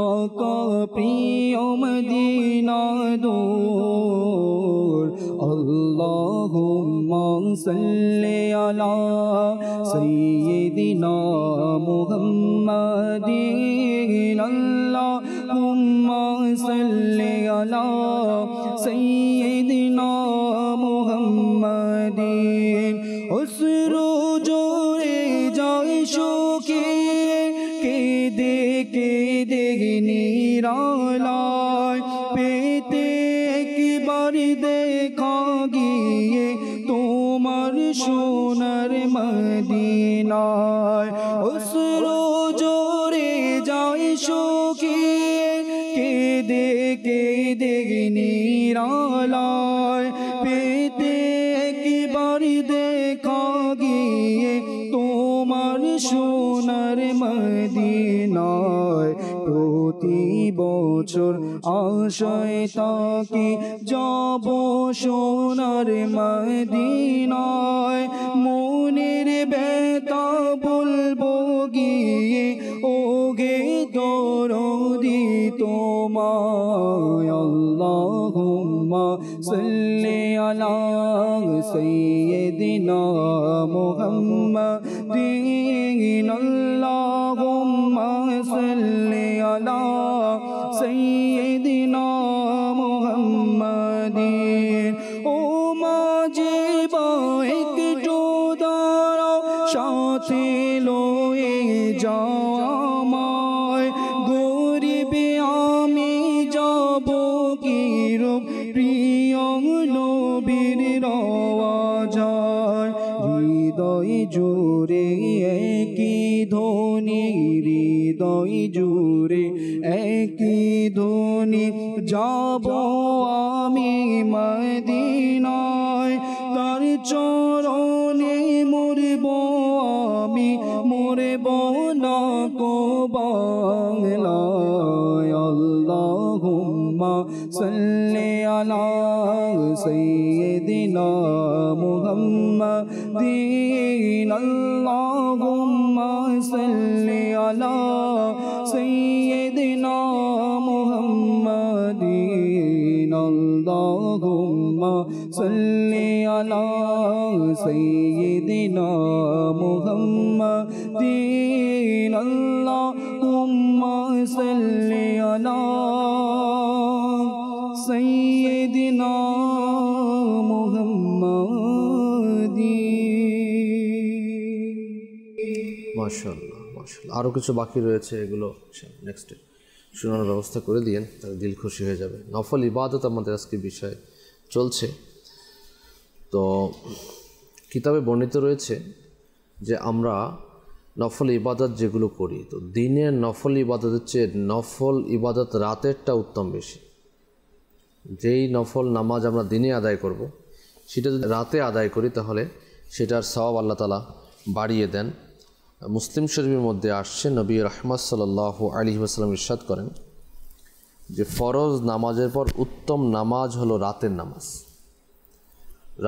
আকা প্রিয় মদিনা দূর আল্লাহুম্মা সাল্লি আলা সাইয়্যিদিনা মুহাম্মাদিন আল্লাহুম্মা সাল্লি আলা সাইয়্যিদিনা মুহাম্মাদিন অশ্রু জোরে যায় শুকিয়ে কেঁদে কেঁদে নিরালায় পেতে একবার দেখা গিয়ে তোমার সোনার মদিনায় অশ্রু জোরে যায় শুকিয়ে কেঁদে কেঁদে নিরালায় পেতে একবার দেখা গিয়ে তোমার সোনার মদিনায় প্রতি বছর আশায় তাকে যাব সোনার মদিনায় মনের ব্যথা বলবো গিয়ে ওগে দরদি তোমায় আল্লাহুম্মা সাল্লি আলা সাইয়্যিদিনা মুহাম্মাদিন আল্লাহুম্মা সাল্লি আলা সাইয়্যিদিনা মুহাম্মাদিন ও মাঝে একটু দাঁড়াও সাথে লয়ে যাও আমায় কিরূপ প্রিয় নবীর রওয়া যায় হৃদয় জুড়ে একই ধ্বনি হৃদয় জুড়ে একই ধ্বনি যাব আমি মদিনায় তার চরণে মরব আমি মরব না কো বাংলায় আল্লাহুম্মা সাল্লি আলা সাইয়্যিদিনা মুহাম্মাদিন আল্লাহুম্মা সাল্লি আলা সাইয়্যিদিনা মুহাম্মাদিন আল্লাহুম্মা সাল্লি আলা সাইয়্যিদিনা মুহাম্মাদিন আল্লাহুম্মা সাল্লি আলা সাইয়্যিদিনা মুহাম্মাদিন। মাশাআল্লাহ মাশাআল্লাহ। আরও কিছু বাকি রয়েছে, এগুলো নেক্সটে শোনানোর ব্যবস্থা করে দিয়েন, তার দিল খুশি হয়ে যাবে। নফল ইবাদত আমাদের আজকে বিষয় চলছে। তো কিতাবে বর্ণিত রয়েছে যে আমরা নফল ইবাদত যেগুলো করি, তো দিনের নফল ইবাদতের চেয়ে নফল ইবাদত রাতেরটা উত্তম বেশি। যেই নফল নামাজ আমরা দিনে আদায় করব, সেটা যদি রাতে আদায় করি তাহলে সেটার সওয়াব আল্লাহ তাআলা বাড়িয়ে দেন। মুসলিম শরীফের মধ্যে আসছে, নবী রাহমাত সাল্লাল্লাহু আলাইহি ওয়াসাল্লাম ইরশাদ করেন যে ফরজ নামাজের পর উত্তম নামাজ হলো রাতের নামাজ।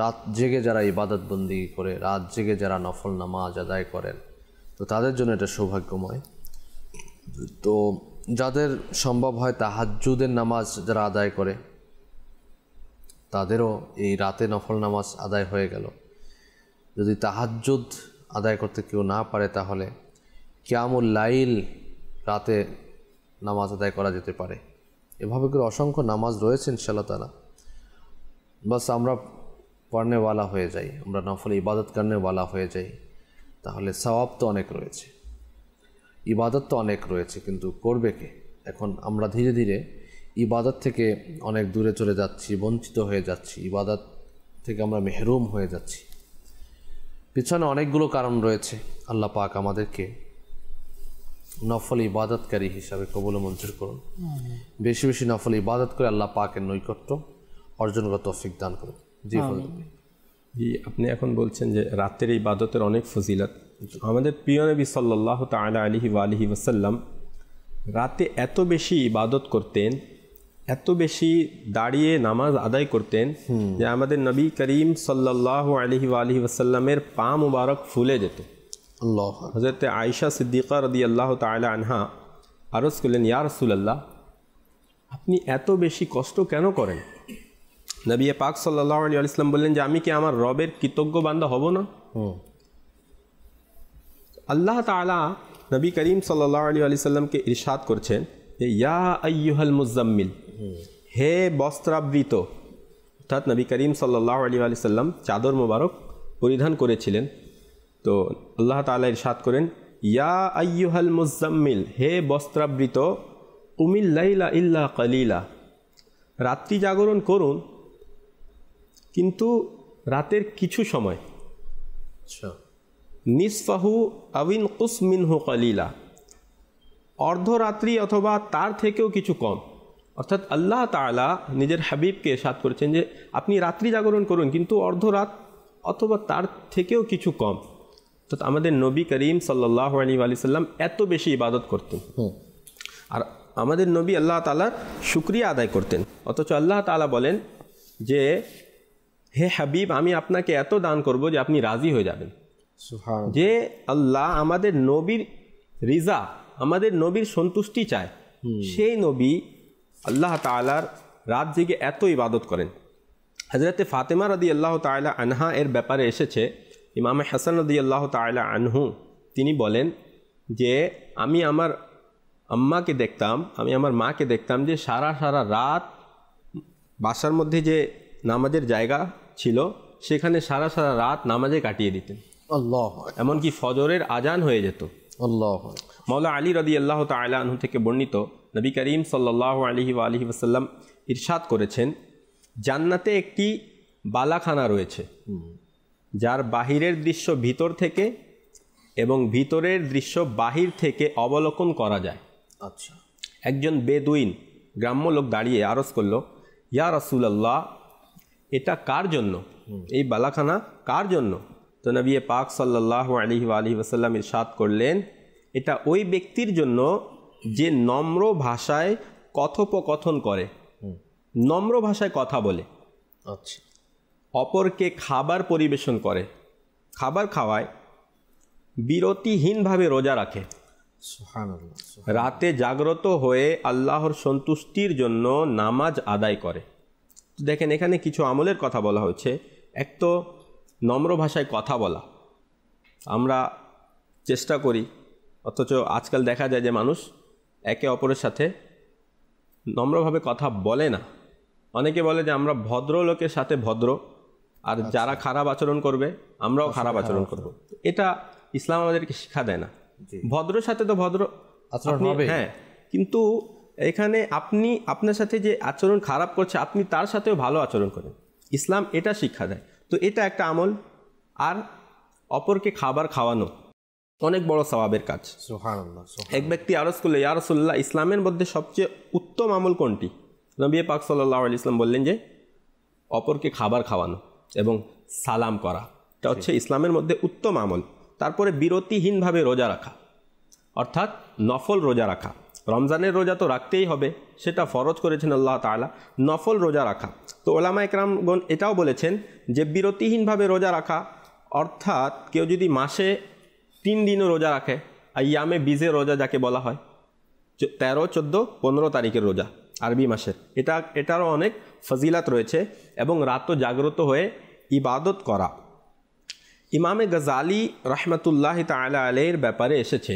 রাত জেগে যারা ইবাদত বন্দি করে, রাত জেগে যারা নফল নামাজ আদায় করেন, তো তাদের জন্য এটা সৌভাগ্যময়। তো যাদের সম্ভব হয় তাহাজ্জুদের নামাজ যারা আদায় করে, তাদেরও এই রাতে নফল নামাজ আদায় হয়ে গেল। যদি তাহাজ্জুদ আদায় করতে কেউ না পারে, তাহলে কিয়ামুল লাইল রাতে নামাজ আদায় করা যেতে পারে। এভাবে করে অসংখ্য নামাজ রয়েছে ইনশাআল্লাহ তাআলা। বাস আমরা পড়নেওয়ালা হয়ে যাই, আমরা নফল ইবাদত করনেওয়ালা হয়ে যাই, তাহলে সওয়াব তো অনেক রয়েছে, ইবাদত তো অনেক রয়েছে, কিন্তু করবে কে? এখন আমরা ধীরে ধীরে ইবাদত থেকে অনেক দূরে চলে যাচ্ছি, বঞ্চিত হয়ে যাচ্ছি, ইবাদত থেকে আমরা মেহরুম হয়ে যাচ্ছি। পিছনে অনেকগুলো কারণ রয়েছে। আল্লাহ পাক আমাদেরকে নফল ইবাদতকারী হিসাবে কবুল মঞ্জুর করুন। বেশি বেশি নফল ইবাদত করে আল্লাহ পাকের নৈকট্য অর্জন করার তৌফিক দান করুন। জি জি, আপনি এখন বলছেন যে রাতের ইবাদতের অনেক ফজিলত। আমাদের প্রিয় নবী সাল্লাল্লাহু তাআলা আলাইহি ওয়া আলিহি ওয়াসাল্লাম রাতে এত বেশি ইবাদত করতেন, এত বেশি দাঁড়িয়ে নামাজ আদায় করতেন যে আমাদের নবী করিম সাল্লাল্লাহু আলাইহি ওয়া আলিহি ওয়াসাল্লামের পা মুবারক ফুলে যেত। আল্লাহ। হযরত আয়েশা সিদ্দিকা রাদিয়াল্লাহু তাআলা আনহা আরজ করলেন, ইয়া রাসূলুল্লাহ, আপনি এত বেশি কষ্ট কেন করেন? নবী পাক সাল্লাল্লাহু আলাইহি ওয়াসাল্লাম বললেন যে আমি কি আমার রবের কৃতজ্ঞ বান্দা হব না? আল্লাহ তাআলা নবী করিম সাল্লাল্লাহু আলাইহি ওয়াসাল্লামকে ইরশাদ করছেন যে ইয়া আইয়ুহাল মুজাম্মিল, হে বস্ত্রাবৃত। অর্থাৎ নবী করিম সাল্লাল্লাহু আলাইহি ওয়াসাল্লাম চাদর মোবারক পরিধান করেছিলেন। তো আল্লাহ তাআলা ইরশাদ করেন ইয়া আইয়ুহাল মুজাম্মিল, হে বস্ত্রাবৃত, কুমিল লাইলা ইল্লা কালিলা, রাত্রি জাগরণ করুন কিন্তু রাতের কিছু সময়। আচ্ছা। নিসফাহু আবিন কুস মিনহু কালিলা, অর্ধরাত্রি অথবা তার থেকেও কিছু কম। অর্থাৎ আল্লাহ তাআলা নিজের হাবিবকে ইরশাদ করেছেন যে আপনি রাত্রি জাগরণ করুন কিন্তু অর্ধরাত অথবা তার থেকেও কিছু কম। অর্থাৎ আমাদের নবী করিম সাল্লাল্লাহু আলাইহি ওয়াসাল্লাম এত বেশি ইবাদত করতেন, আর আমাদের নবী আল্লাহ তাআলার শুকরিয়া আদায় করতেন। অথচ আল্লাহ তাআলা বলেন যে হে হাবিব, আমি আপনাকে এত দান করব যে আপনি রাজি হয়ে যাবেন। যে আল্লাহ আমাদের নবীর রিজা, আমাদের নবীর সন্তুষ্টি চায়, সেই নবী আল্লাহ তাআলার রাত জেগে এত ইবাদত করেন। হযরতে ফাতেমা রাদিয়াল্লাহু তাআলা আনহা এর ব্যাপারে এসেছে, ইমাম হাসান রাদিয়াল্লাহু তাআলা আনহু তিনি বলেন যে আমি আমার আম্মাকে দেখতাম, আমি আমার মাকে দেখতাম যে সারা রাত বাসার মধ্যে যে নামাজের জায়গা ছিল সেখানে সারা রাত নামাজে কাটিয়ে দিতেন। আল্লাহ। এমনকি ফজরের আজান হয়ে যেত। আল্লাহ। মাওলা আলী রাদিয়াল্লাহু তাআলা আনহু থেকে বর্ণিত, নবী করিম সাল্লাল্লাহু আলাইহি ওয়া আলিহি ওয়াসাল্লাম ইরশাদ করেছেন, জান্নাতে একটি বালাখানা রয়েছে, যার বাহিরের দৃশ্য ভিতর থেকে এবং ভিতরের দৃশ্য বাহির থেকে অবলোকন করা যায়। আচ্ছা। একজন বেদুইন গ্রাম্য লোক দাঁড়িয়ে আরজ করল, ইয়া রাসূলুল্লাহ, এটা কার জন্য? এই বালাখানা কার জন্য? তো নবী পাক সাল্লাল্লাহু আলাইহি ওয়াসাল্লাম ইরশাদ করলেন, এটা ওই ব্যক্তির জন্য যে নম্র ভাষায় কথোপকথন করে, নম্র ভাষায় কথা বলে, আচ্ছা, অপরকে খাবার পরিবেশন করে, খাবার খাওয়ায়, বিরতিহীনভাবে রোজা রাখে, সুবহানাল্লাহ, রাতে জাগ্রত হয়ে আল্লাহর সন্তুষ্টির জন্য নামাজ আদায় করে। দেখেন, এখানে কিছু আমলের কথা বলা হয়েছে। এক তো নম্র ভাষায় কথা বলা, আমরা চেষ্টা করি, অথচ আজকাল দেখা যায় যে মানুষ একে অপরের সাথে নম্রভাবে কথা বলে না। অনেকে বলে যে আমরা ভদ্র লোকের সাথে ভদ্র, আর যারা খারাপ আচরণ করবে আমরাও খারাপ আচরণ করব। এটা ইসলাম আমাদেরকে শিক্ষা দেয় না। ভদ্রের সাথে তো ভদ্র আচরণ আপনি, হবে, হ্যাঁ, কিন্তু এখানে আপনি আপনার সাথে যে আচরণ খারাপ করছে আপনি তার সাথেও ভালো আচরণ করেন, ইসলাম এটা শিক্ষা দেয়। তো এটা একটা আমল। আর অপরকে খাবার খাওয়ানো অনেক বড় সওয়াবের কাজ। সুবহানাল্লাহ। এক ব্যক্তি আরজ করলে, ইয়া রাসূলুল্লাহ, ইসলামের মধ্যে সবচেয়ে উত্তম আমল কোনটি? নবী পাক সাল্লাল্লাহু আলাইহি ওয়াসাল্লাম বললেন যে অপরকে খাবার খাওয়ানো এবং সালাম করা, এটা হচ্ছে ইসলামের মধ্যে উত্তম আমল। তারপরে বিরতিহীনভাবে রোজা রাখা, অর্থাৎ নফল রোজা রাখা। রমজানের রোজা তো রাখতেই হবে, সেটা ফরজ করেছেন আল্লাহ তাআলা। নফল রোজা রাখা, তো ওলামা একরামগণ এটাও বলেছেন যে বিরতিহীনভাবে রোজা রাখা, অর্থাৎ কেউ যদি মাসে 3 দিনও রোজা রাখে, আইয়ামে বিজে রোজা যাকে বলা হয়, 13, 14, 15 তারিখের রোজা আরবি মাসের, এটারও অনেক ফজিলাত রয়েছে। এবং রাতও জাগ্রত হয়ে ইবাদত করা। ইমামে গজালি রহমতুল্লাহ তাআলা আলাইহির ব্যাপারে এসেছে,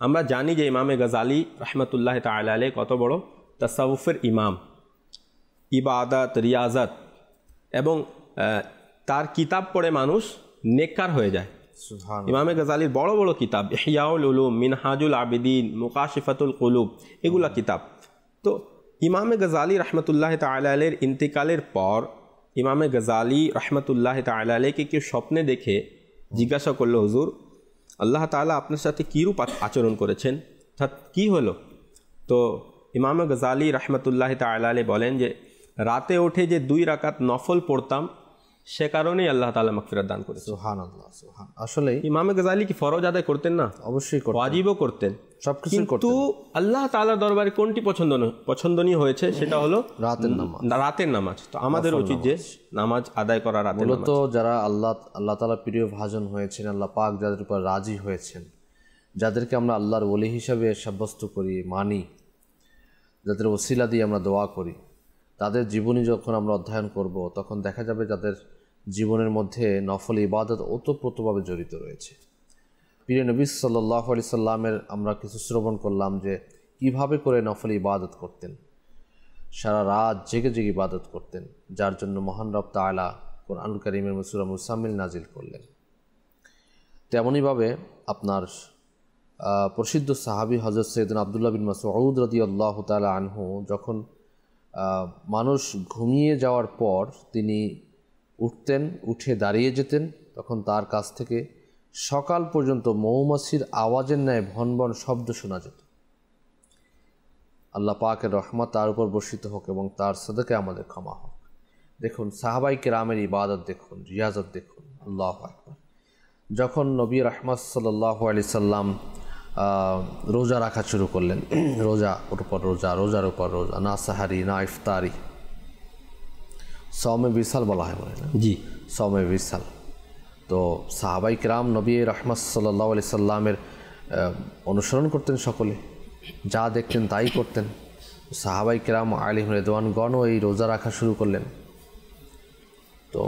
আমরা জানি যে ইমামে গজালি রহমতুল্লাহ তাআলা আলাইহি কত বড় তাসাউফের ইমাম, ইবাদত, রিয়াজত, এবং তার কিতাব পড়ে মানুষ নেককার হয়ে যায়। ইমামে গজালির বড় বড় কিতাব, ইহয়াউল উলুম, মিনহাজুল আবিদিন, মুকাশিফাতুল কুলুব, এগুলা কিতাব। তো ইমামে গজালি রহমতুল্লাহ তাআলা আলাইহির ইন্তিকালের পর ইমামে গজালি রহমতুল্লাহ তাআলা আলাইহিকে কেউ স্বপ্নে দেখে জিজ্ঞাসা করলো, হুজুর, আল্লাহ তাআলা আপনার সাথে কীরূপ আচরণ করেছেন, অর্থাৎ কী হলো? তো ইমামে গজালি রহমতুল্লাহ তাআলা আলাইহি বলেন যে রাতে উঠে যে 2 রাকাত নফল পড়তাম, সে কারণেই আল্লাহ তাআলা মাগফিরাত দান করেছেন। সুবহানাল্লাহ, সুবহানাল্লাহ। আসলে ইমামে গজালি কি ফরজ আদায় করতেন না? অবশ্যই করতেন, ওয়াজিবও করতেন, সবকিছু করতেন। কিন্তু আল্লাহ তাআলার দরবারে কোনটি পছন্দনীয় হয়েছে? সেটা হলো রাতের নামাজ। তো আমাদের উচিত যে নামাজ আদায় করা, রাতের নামাজ। মূলত যারা আল্লাহ তাআলা প্রিয় ভাজন হয়েছেন, আল্লাহ পাক যাদের উপর রাজি হয়েছেন, যাদেরকে আমরা আল্লাহর ওলি হিসাবে সাব্যস্ত করি, মানি, যাদের ওসিলা দিয়ে আমরা দোয়া করি, তাদের জীবনী যখন আমরা অধ্যয়ন করব, তখন দেখা যাবে যাদের জীবনের মধ্যে নফল ইবাদত ওতপ্রোতভাবে জড়িত রয়েছে। প্রিয় নবী সাল্লাল্লাহু আলাইহি সাল্লামের আমরা কিছু শ্রবণ করলাম যে কিভাবে করে নফল ইবাদত করতেন, সারা রাত জেগে জেগে ইবাদত করতেন, যার জন্য মহান রব তাআলা কোরআনুল কারীমের সূরা মুসাম্মিল নাজিল করলেন। তেমনইভাবে আপনার প্রসিদ্ধ সাহাবী হযরত সাইয়েদনা আব্দুল্লাহ বিন মাসউদ রাদিয়াল্লাহু তাআলা আনহু যখন মানুষ ঘুমিয়ে যাওয়ার পর তিনি উঠতেন, উঠে দাঁড়িয়ে যেতেন, তখন তার কাছ থেকে সকাল পর্যন্ত মৌমাছির আওয়াজের ন্যায় ভনভন শব্দ শোনা যেত। আল্লাহ পাকের রহমত তার উপর বর্ষিত হোক এবং তার সাদাকে আমাদের ক্ষমা হোক। দেখুন সাহাবায়ে কেরামের ইবাদত দেখুন, রিয়াজত দেখুন, আল্লাহু আকবার। যখন নবী রাহমাত সাল্লাল্লাহু আলাইহি সাল্লাম রোজা রাখা শুরু করলেন, রোজার উপর রোজা, রোজার উপর রোজা, না সাহারি না ইফতারি, সওমে বিসাল বলা হয় বলে না? জি, সওমে বিসাল। তো সাহাবায়ে কেরাম নবী রাহমাত সাল্লাল্লাহু আলাইহি সাল্লামের অনুসরণ করতেন, সকলে যা দেখতেন তাই করতেন। সাহাবায়ে কেরাম আলিম রিদওয়ানগণও এই রোজা রাখা শুরু করলেন। তো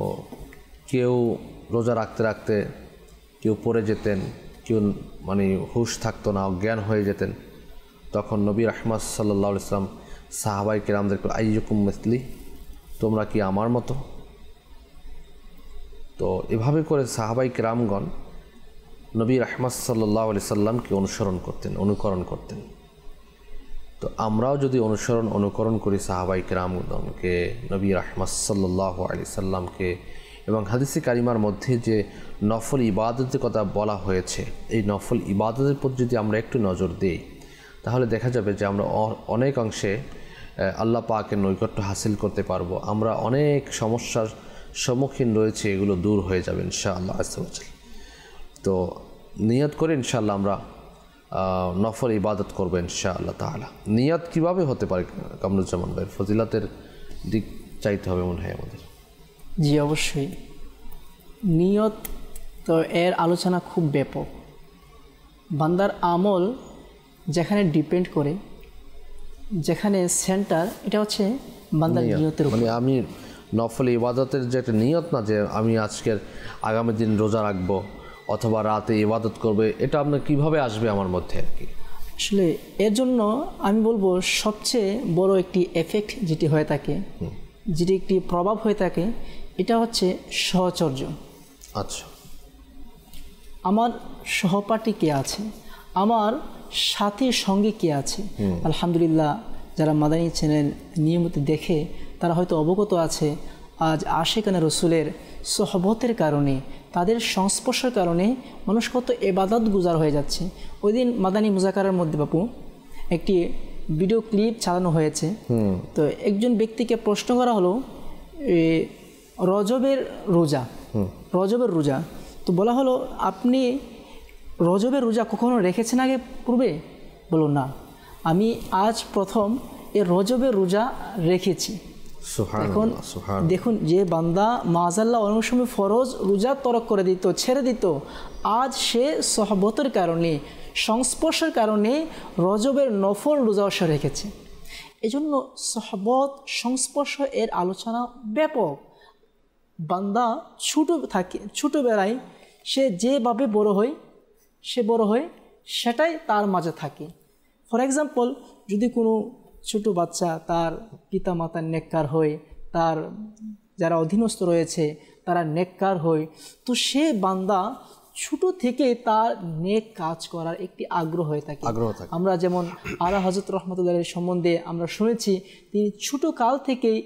কেউ রোজা রাখতে রাখতে কেউ পড়ে যেতেন, কেউ মানে হুশ থাকতো না, অজ্ঞান হয়ে যেতেন। তখন নবী রাহমাত সাল্লাল্লাহু আলাইহি সাল্লাম সাহাবায়ে কেরামদেরকে, আইয়ুকুম মিসলি, তোমরা কি আমার মতো? তো এভাবে করে সাহাবায়ে কেরামগণ নবী রাহমাত সাল্লাল্লাহু আলাইহি সাল্লামকে অনুকরণ করতেন। তো তো আমরাও যদি অনুকরণ করি সাহাবাই কেরামকে, নবী রাহমাত সাল্লাল্লাহু আলাইহি সাল্লামকে, এবং হাদিসে কারিমার মধ্যে যে নফল ইবাদতের কথা বলা হয়েছে, এই নফল ইবাদতের প্রতি যদি আমরা একটু নজর দিই, তাহলে দেখা যাবে যে আমরা অনেক অংশে আল্লাহ পাকের নৈকট্য হাসিল করতে পারবো। আমরা অনেক সমস্যার সম্মুখীন রয়েছে, এগুলো দূর হয়ে যাবে ইনশাআল্লাহ আজ্জা ওয়া জাল। তো নিয়ত করে ইনশাআল্লাহ আমরা নফল ইবাদত করবো ইনশাআল্লাহ তাআলা। নিয়ত কিভাবে হতে পারে কামরুজ্জামান ভাই? ফজিলাতের দিক চাইতে হবে মনে হয় আমাদের। জি অবশ্যই, নিয়ত তো এর আলোচনা খুব ব্যাপক। বান্দার আমল যেখানে ডিপেন্ড করে, যেখানে সেন্টার, এটা হচ্ছে বান্দার নিয়তের উপর। মানে আমি নফল ইবাদতের যে একটা নিয়ত না, যে আমি আজকের আগামী দিন রোজা রাখবো অথবা রাতে ইবাদত করবে, এটা আপনার কিভাবে আসবে আমার মধ্যে আর কি? আসলে এর জন্য আমি বলবো সবচেয়ে বড় একটি এফেক্ট যেটি হয়ে থাকে, যেটি একটি প্রভাব হয়ে থাকে, এটা হচ্ছে সহচর্য। আচ্ছা, আমার সহপাঠী কে আছে, আমার সাথীর সঙ্গে কে আছে। আলহামদুলিল্লাহ, যারা মাদানী চ্যানেল নিয়মিত দেখে তারা হয়তো অবগত আছে, আজ আশিকানে রসুলের সোহবতের কারণে, তাদের সংস্পর্শের কারণে মানুষ কত ইবাদত গুজার হয়ে যাচ্ছে। ওই দিন মাদানী মুজাকারার মধ্যে বাপু একটি ভিডিও ক্লিপ চালানো হয়েছে। তো একজন ব্যক্তিকে প্রশ্ন করা হলো রজবের রোজা, তো বলা হলো আপনি রজবের রোজা কখনো রেখেছেন আগে পূর্বে? বলো না, আমি আজ প্রথম এই রজবের রোজা রেখেছি। এখন দেখুন, যে বান্দা মাআযাল্লাহ অনেক সময় ফরজ রোজা তরক করে দিত, ছেড়ে দিত, আজ সে সহবতের কারণে, সংস্পর্শের কারণে রজবের নফল রোজাও সে রেখেছে। এজন্য সহবত, সংস্পর্শ এর আলোচনা ব্যাপক। বান্দা ছোটোবেলায় সে যেভাবে বড় হয় সেটাই তার মাঝে থাকে। ফর এক্সাম্পল, যদি কোনো ছোটো বাচ্চা তার পিতা মাতার নেককার হয়, তার যারা অধীনস্থ রয়েছে তারা নেককার হয়, তো সে বান্দা ছোটো থেকে তার নেক কাজ করার একটি আগ্রহ হয়ে থাকে। আমরা যেমন আলা হযরত রহমতুল্লাহ সম্বন্ধে আমরা শুনেছি, তিনি ছোটো কাল থেকেই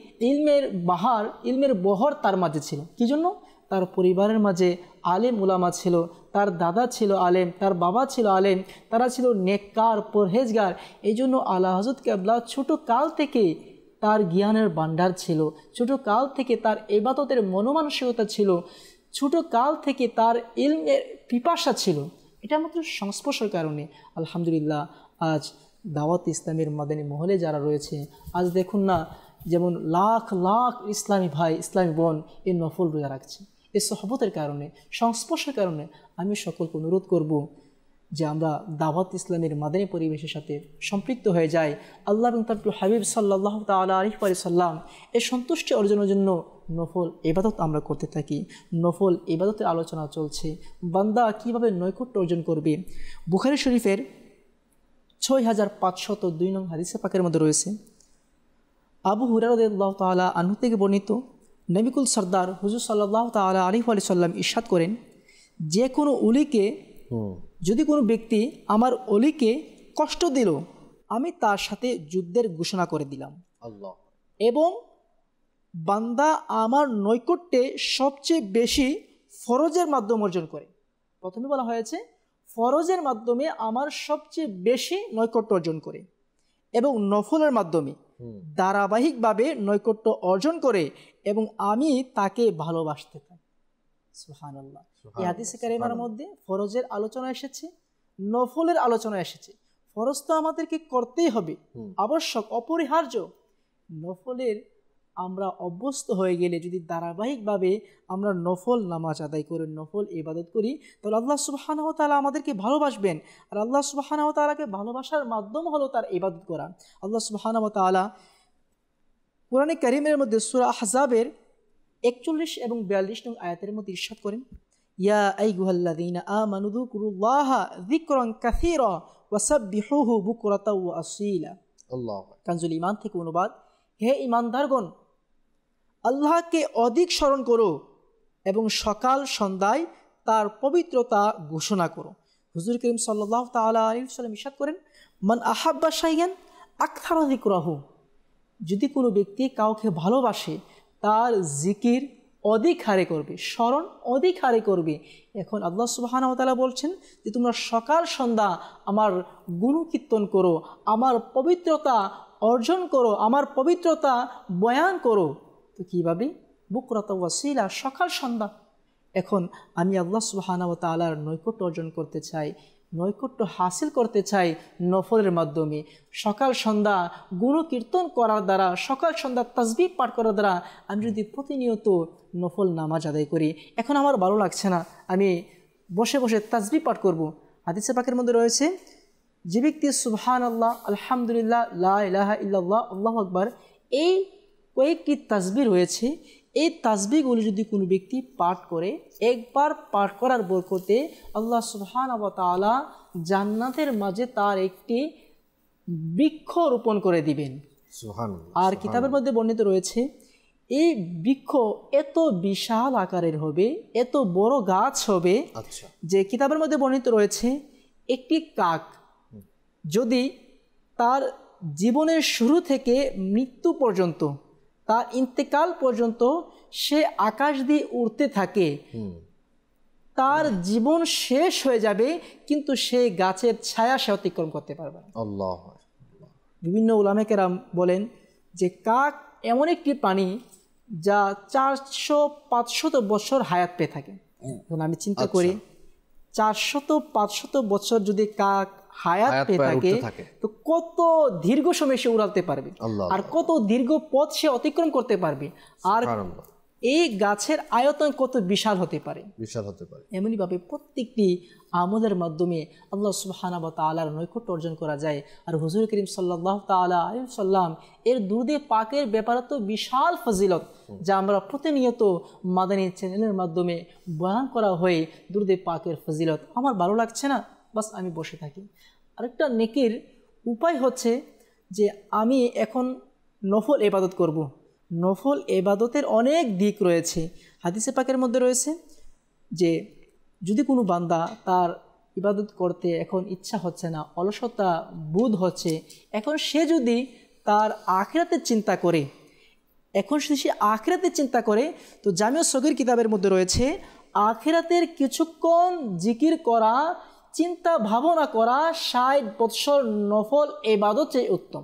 ইলমের বহর তার মাঝে ছিল। কি জন্য? তার পরিবারের মাঝে আলেম উলামা ছিল, তার দাদা ছিল আলেম, তার বাবা ছিল আলেম, তারা ছিল নেককার, পরহেজগার। এই জন্য আলা হযরত কেবলা ছোটো কাল থেকে তার জ্ঞানের ভান্ডার ছিল, ছোটো কাল থেকে তার ইবাদতের মনোমানসিকতা ছিল, ছোটো কাল থেকে তার ইলমের পিপাসা ছিল। এটা মাত্র সংস্পর্শের কারণে আলহামদুলিল্লাহ আজ দাওয়াত ইসলামের মাদানী মহলে যারা রয়েছে, আজ দেখুন না, যেমন লাখ লাখ ইসলামী ভাই, ইসলামী বোন এই নফল রোজা রাখছে, এই সহবতের কারণে, সংস্পর্শের কারণে। আমি সকলকে অনুরোধ করব যে আমরা দাওয়াত ইসলামের মাদানী পরিবেশের সাথে সম্পৃক্ত হয়ে যাই। আল্লাহ এবং তার হাবিব সাল্লাল্লাহু তাআলা আলাইহি ওয়া সাল্লাম এই সন্তুষ্টি অর্জনের জন্য নফল ইবাদত আমরা করতে থাকি। নফল ইবাদতের আলোচনা চলছে, বান্দা কিভাবে নৈকট্য অর্জন করবে। বুখারী শরীফের 6502 নং হাদিসে পাকের মধ্যে রয়েছে, আবু হুরায়রা রাদিয়াল্লাহু তাআলা আনহু থেকে বর্ণিত, নবিকুল সরদার হুজুর সাল্লাল্লাহু তাআলা আলাইহি ওয়া সাল্লাম ইরশাদ করেন, যে কোনো অলিকে, যদি কোনো ব্যক্তি আমার অলিকে কষ্ট দিল, আমি তার সাথে যুদ্ধের ঘোষণা করে দিলাম। আল্লাহ। এবং বান্দা আমার নৈকট্যে সবচেয়ে বেশি ফরজের মাধ্যমে অর্জন করে। প্রথমে বলা হয়েছে ফরজের মাধ্যমে আমার সবচেয়ে বেশি নৈকট্য অর্জন করে, এবং নফলের মাধ্যমে ধারাবাহিকভাবে নৈকট্য অর্জন করে, এবং আমি তাকে ভালোবাসতে থাকি। সুবহানাল্লাহ। এই হাদিসে কারিমার মধ্যে ফরজের আলোচনা এসেছে, নফলের আলোচনা এসেছে। ফরজ তো আমাদেরকে করতেই হবে, আবশ্যক, অপরিহার্য। নফলের আমরা অভ্যস্ত হয়ে গেলে, যদি ধারাবাহিকভাবে আমরা নফল নামাজ আদায় করি, নফল ইবাদত করি, তাহলে আল্লাহ সুবহানাহু ওয়া তাআলা আমাদেরকে ভালোবাসবেন। আর আল্লাহ সুবহানাহু ওয়া তাআলাকে ভালোবাসার মাধ্যম হলো তার ইবাদত করা। আল্লাহ সুবহানাহু ওয়া তাআলা কোরআনে কারীমের মধ্যে সূরা আহজাবের 41 এবং 42 নং আয়াতের মধ্যে ইরশাদ করেন, ইয়া আইয়ুহাল্লাযীনা আমানু যকুরুল্লাহা যিকরান কাসীরা ওয়াসাব্বিহুহু বুকরাতাও ওয়া আসীলা। আল্লাহ। কানজুল ঈমান থেকে অনুবাদ, হে ঈমানদারগণ, আল্লাহকে অধিক স্মরণ করো এবং সকাল সন্ধ্যায় তার পবিত্রতা ঘোষণা করো। হুজুর করিম সাল্লাল্লাহু তাআলা আলাইহি ওয়াসাল্লাম ইরশাদ করেন, মান আহাব্বা শাইআন আকথারা যিকরাহু, যদি কোনো ব্যক্তি কাউকে ভালোবাসে তার জিকির অধিক হারে করবে, স্মরণ অধিক হারে করবে। এখন আল্লাহ সুবহানাহু ওয়া তাআলা বলছেন যে তোমরা সকাল সন্ধ্যা আমার গুণকীর্তন করো, আমার পবিত্রতা অর্জন করো, আমার পবিত্রতা বয়ান করো। তো কীভাবে? বুকরাত ওয়াসিলা, সকাল সন্ধ্যা। এখন আমি আল্লাহ সুবহানাহু ওয়া তাআলার নৈকট্য অর্জন করতে চাই, নৈকট্য হাসিল করতে চাই নফলের মাধ্যমে। সকাল সন্ধ্যা গুণকীর্তন করার দ্বারা, সকাল সন্ধ্যা তাসবিহ পাঠ করার দ্বারা আমি যদি প্রতিনিয়ত নফল নামাজ আদায় করি, এখন আমার ভালো লাগছে না, আমি বসে বসে তাসবিহ পাঠ করব। হাদিসে পাকের মধ্যে রয়েছে যে ব্যক্তি সুবহানাল্লাহ, আলহামদুলিল্লাহ, লা ইলাহা ইল্লাল্লাহ, আল্লাহু আকবার, এই কয়েকটি তাসবিহ রয়েছে, এই তাসবিহগুলি যদি কোনো ব্যক্তি পাঠ করে, একবার পাঠ করার বরকতে আল্লাহ সুবহানাহু ওয়া তাআলা জান্নাতের মাঝে তার একটি বৃক্ষ রোপণ করে দিবেন। আর কিতাবের মধ্যে বর্ণিত রয়েছে এই বৃক্ষ এত বিশাল আকারের হবে, এত বড় গাছ হবে যে কিতাবের মধ্যে বর্ণিত রয়েছে একটি কাক যদি তার জীবনের শুরু থেকে মৃত্যু পর্যন্ত, তার ইন্তেকাল পর্যন্ত সে আকাশ দিয়ে উড়তে থাকে, তার জীবন শেষ হয়ে যাবে কিন্তু সেই গাছের ছায়া সে অতিক্রম করতে পারবে না। আল্লাহ। বিভিন্ন উলামা কেরাম বলেন যে কাক এমন একটি প্রাণী যা 400-500 বছর হায়াত পেয়ে থাকে। এখন আমি চিন্তা করি 400-500 বছর যদি কাক হায়াত পেয়ে থাকে তো কত দীর্ঘ সময় সে উড়াতে পারবে, আর কত দীর্ঘ পথ সে অতিক্রম করতে পারবে, আর এই গাছের আয়তন কত বিশাল হতে পারে। এমনিভাবে প্রত্যেকটি আমলের মাধ্যমে আল্লাহ সুবহানাহু ওয়া তাআলার নৈকট্য অর্জন করা যায়। আর হুজুর করিম সাল্লাল্লাহু তাআলা আলাইহি ওয়াসাল্লাম এর দুরুদে পাকের ব্যাপারে তো বিশাল ফজিলত, যা আমরা প্রতিনিয়ত মাদানী চ্যানেলের মাধ্যমে বয়ান করা হয় দুরুদে পাকের ফজিলত। আমার ভালো লাগছে না, বাস আমি বসে থাকি। আরেকটা নেকির উপায় হচ্ছে যে আমি এখন নফল ইবাদত করব। নফল ইবাদতের অনেক দিক রয়েছে। হাদিসে পাকের মধ্যে রয়েছে যে যদি কোনো বান্দা তার ইবাদত করতে এখন ইচ্ছা হচ্ছে না, অলসতা বোধ হচ্ছে, এখন সে যদি তার আখিরাতের চিন্তা করে, এখন যদি সে আখিরাতের চিন্তা করে, তো জামিউ সগীর কিতাবের মধ্যে রয়েছে আখিরাতের কিছুক্ষণ জিকির করা, চিন্তা ভাবনা করা 60 বৎসর নফল ইবাদত চেয়ে উত্তম।